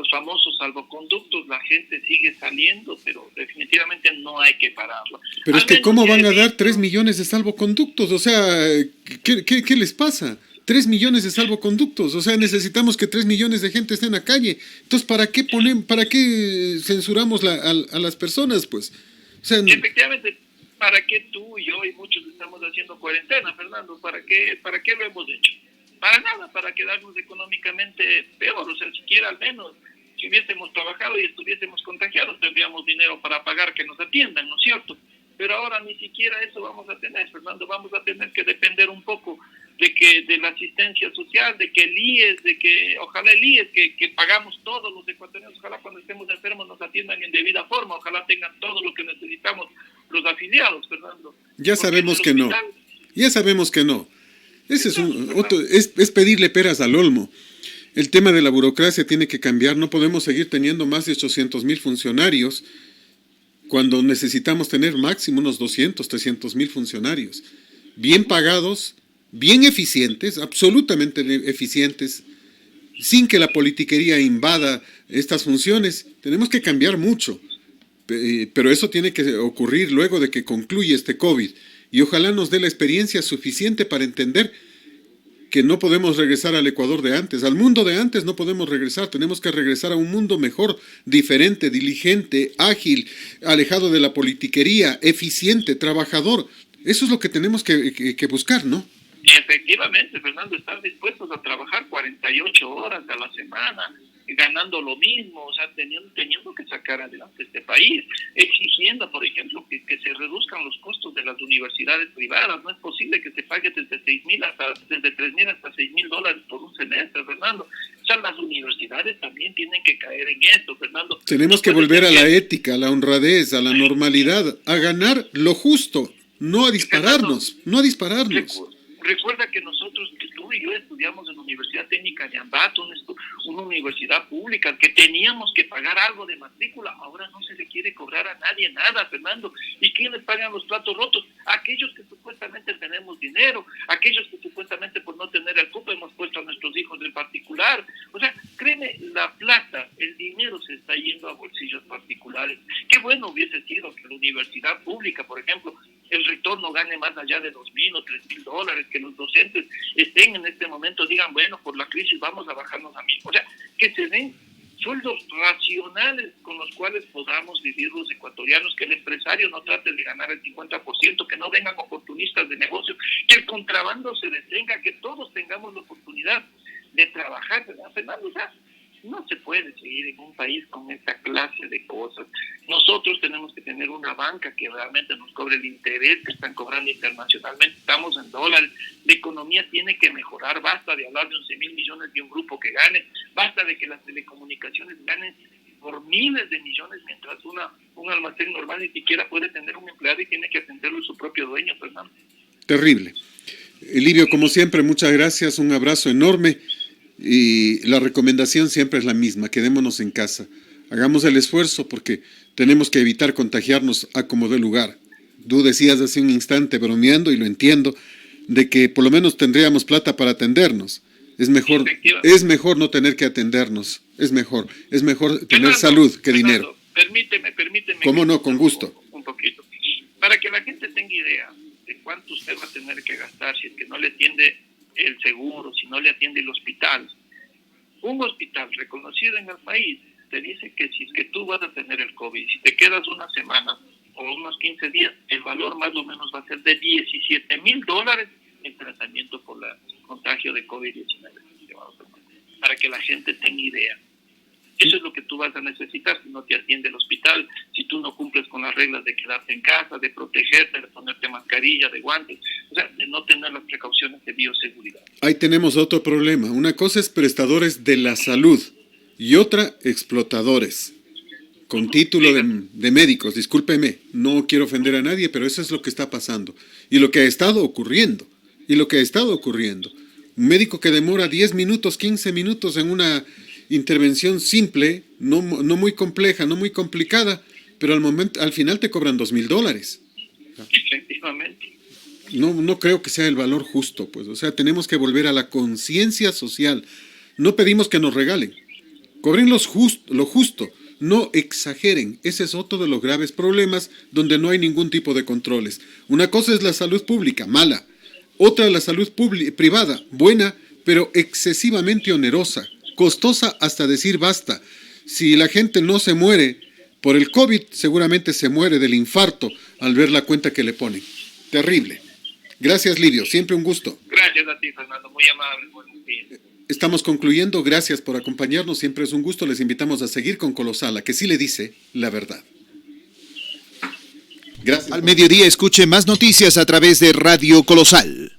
famosos salvoconductos, la gente sigue saliendo, pero definitivamente no hay que pararlo. Pero es que ¿cómo van a dar 3 millones de salvoconductos? O sea, ¿qué les pasa? 3 millones de salvoconductos, o sea, necesitamos que 3 millones de gente esté en la calle. Entonces, ¿para qué censuramos a las personas, pues? O sea, efectivamente, ¿para qué tú y yo y muchos estamos haciendo cuarentena, Fernando? ¿Para qué lo hemos hecho? para nada, para quedarnos económicamente peor, o sea, siquiera al menos, si hubiésemos trabajado y estuviésemos contagiados, tendríamos dinero para pagar que nos atiendan, ¿no es cierto? Pero ahora ni siquiera eso vamos a tener, Fernando, vamos a tener que depender un poco de la asistencia social, de que el IES, de que ojalá el IES, que pagamos todos los ecuatorianos, ojalá cuando estemos enfermos nos atiendan en debida forma, ojalá tengan todo lo que necesitamos los afiliados, Fernando. Ya sabemos que no, ya sabemos que no. Ese es pedirle peras al olmo. El tema de la burocracia tiene que cambiar, no podemos seguir teniendo más de 800,000 funcionarios cuando necesitamos tener máximo unos 200, 300,000 funcionarios, bien pagados, bien eficientes, absolutamente eficientes, sin que la politiquería invada estas funciones. Tenemos que cambiar mucho, pero eso tiene que ocurrir luego de que concluya este COVID, y ojalá nos dé la experiencia suficiente para entender que no podemos regresar al Ecuador de antes, al mundo de antes no podemos regresar, tenemos que regresar a un mundo mejor, diferente, diligente, ágil, alejado de la politiquería, eficiente, trabajador. Eso es lo que tenemos que buscar, ¿no? Efectivamente, Fernando, estar dispuestos a trabajar 48 horas a la semana, ganando lo mismo, o sea, teniendo que sacar adelante este país, exigiendo, por ejemplo, que se reduzcan los costos de las universidades privadas. No es posible que se pague desde $3,000 hasta $6,000 por un semestre, Fernando. O sea, las universidades también tienen que caer en esto, Fernando. Tenemos que volver a la ética, a la honradez, a la normalidad, a ganar lo justo, no a dispararnos, no a dispararnos. Recuerda que nosotros, que tú y yo estudiamos en la Universidad Técnica de Ambato, una universidad pública, que teníamos que pagar algo de matrícula. Ahora no se le quiere cobrar a nadie nada, Fernando. ¿Y quiénes pagan los platos rotos? Aquellos que supuestamente tenemos dinero, aquellos que supuestamente por no tener el cupo hemos puesto a nuestros hijos en particular. O sea, créeme, la plata, el dinero se está yendo a bolsillos particulares. Qué bueno hubiese sido que la universidad pública, por ejemplo, el rector no gane más allá de $2,000 o $3,000, que los docentes estén en este momento, digan, bueno, por la crisis vamos a bajarnos a 1,000. O sea, que se den sueldos racionales con los cuales podamos vivir los ecuatorianos, que el empresario no trate de ganar el 50%, que no vengan oportunistas de negocio, que el contrabando se detenga, que todos tengamos la oportunidad de trabajar, ¿verdad, Fernando? O sea, no se puede seguir en un país con esta clase de cosas. Nosotros tenemos que tener una banca que realmente nos cobre el interés que están cobrando internacionalmente. Estamos en dólares. La economía tiene que mejorar. Basta de hablar de 11,000 millones de un grupo que gane. Basta de que las telecomunicaciones ganen por miles de millones, mientras un almacén normal ni siquiera puede tener un empleado y tiene que atenderlo su propio dueño, Fernando. Terrible. Livio, como siempre, muchas gracias. Un abrazo enorme. Y la recomendación siempre es la misma, quedémonos en casa, hagamos el esfuerzo porque tenemos que evitar contagiarnos a como dé lugar. Tú decías hace un instante, bromeando, y lo entiendo, de que por lo menos tendríamos plata para atendernos. Es mejor no tener que atendernos, es mejor tener salud que dinero. Permíteme. ¿Cómo no? Con gusto. Un poquito. Para que la gente tenga idea de cuánto usted va a tener que gastar si es que no le atiende el seguro, si no le atiende el hospital. Un hospital reconocido en el país te dice que si es que tú vas a tener el COVID, si te quedas una semana o unos 15 días, el valor más o menos va a ser de $17,000 en tratamiento por el contagio de COVID-19. Para que la gente tenga idea. Eso es lo que tú vas a necesitar si no te atiende el hospital, si tú no cumples con las reglas de quedarte en casa, de protegerte, de ponerte mascarilla, de guantes, o sea, de no tener las precauciones de bioseguridad. Ahí tenemos otro problema. Una cosa es prestadores de la salud y otra explotadores con título de médicos. Discúlpeme, no quiero ofender a nadie, pero eso es lo que está pasando y lo que ha estado ocurriendo. Un médico que demora 10 minutos, 15 minutos en una intervención simple, no muy compleja, no muy complicada, pero al final te cobran $2,000. Efectivamente. No creo que sea el valor justo, pues. O sea, tenemos que volver a la conciencia social. No pedimos que nos regalen. Cobren lo justo. No exageren. Ese es otro de los graves problemas donde no hay ningún tipo de controles. Una cosa es la salud pública, mala. Otra la salud privada, buena, pero excesivamente onerosa. Costosa hasta decir basta. Si la gente no se muere por el COVID, seguramente se muere del infarto al ver la cuenta que le ponen. Terrible. Gracias, Livio. Siempre un gusto. Gracias a ti, Fernando. Muy amable. Buenos días. Estamos concluyendo. Gracias por acompañarnos. Siempre es un gusto. Les invitamos a seguir con Colosala, que sí le dice la verdad. Gracias. Al mediodía escuche más noticias a través de Radio Colosal.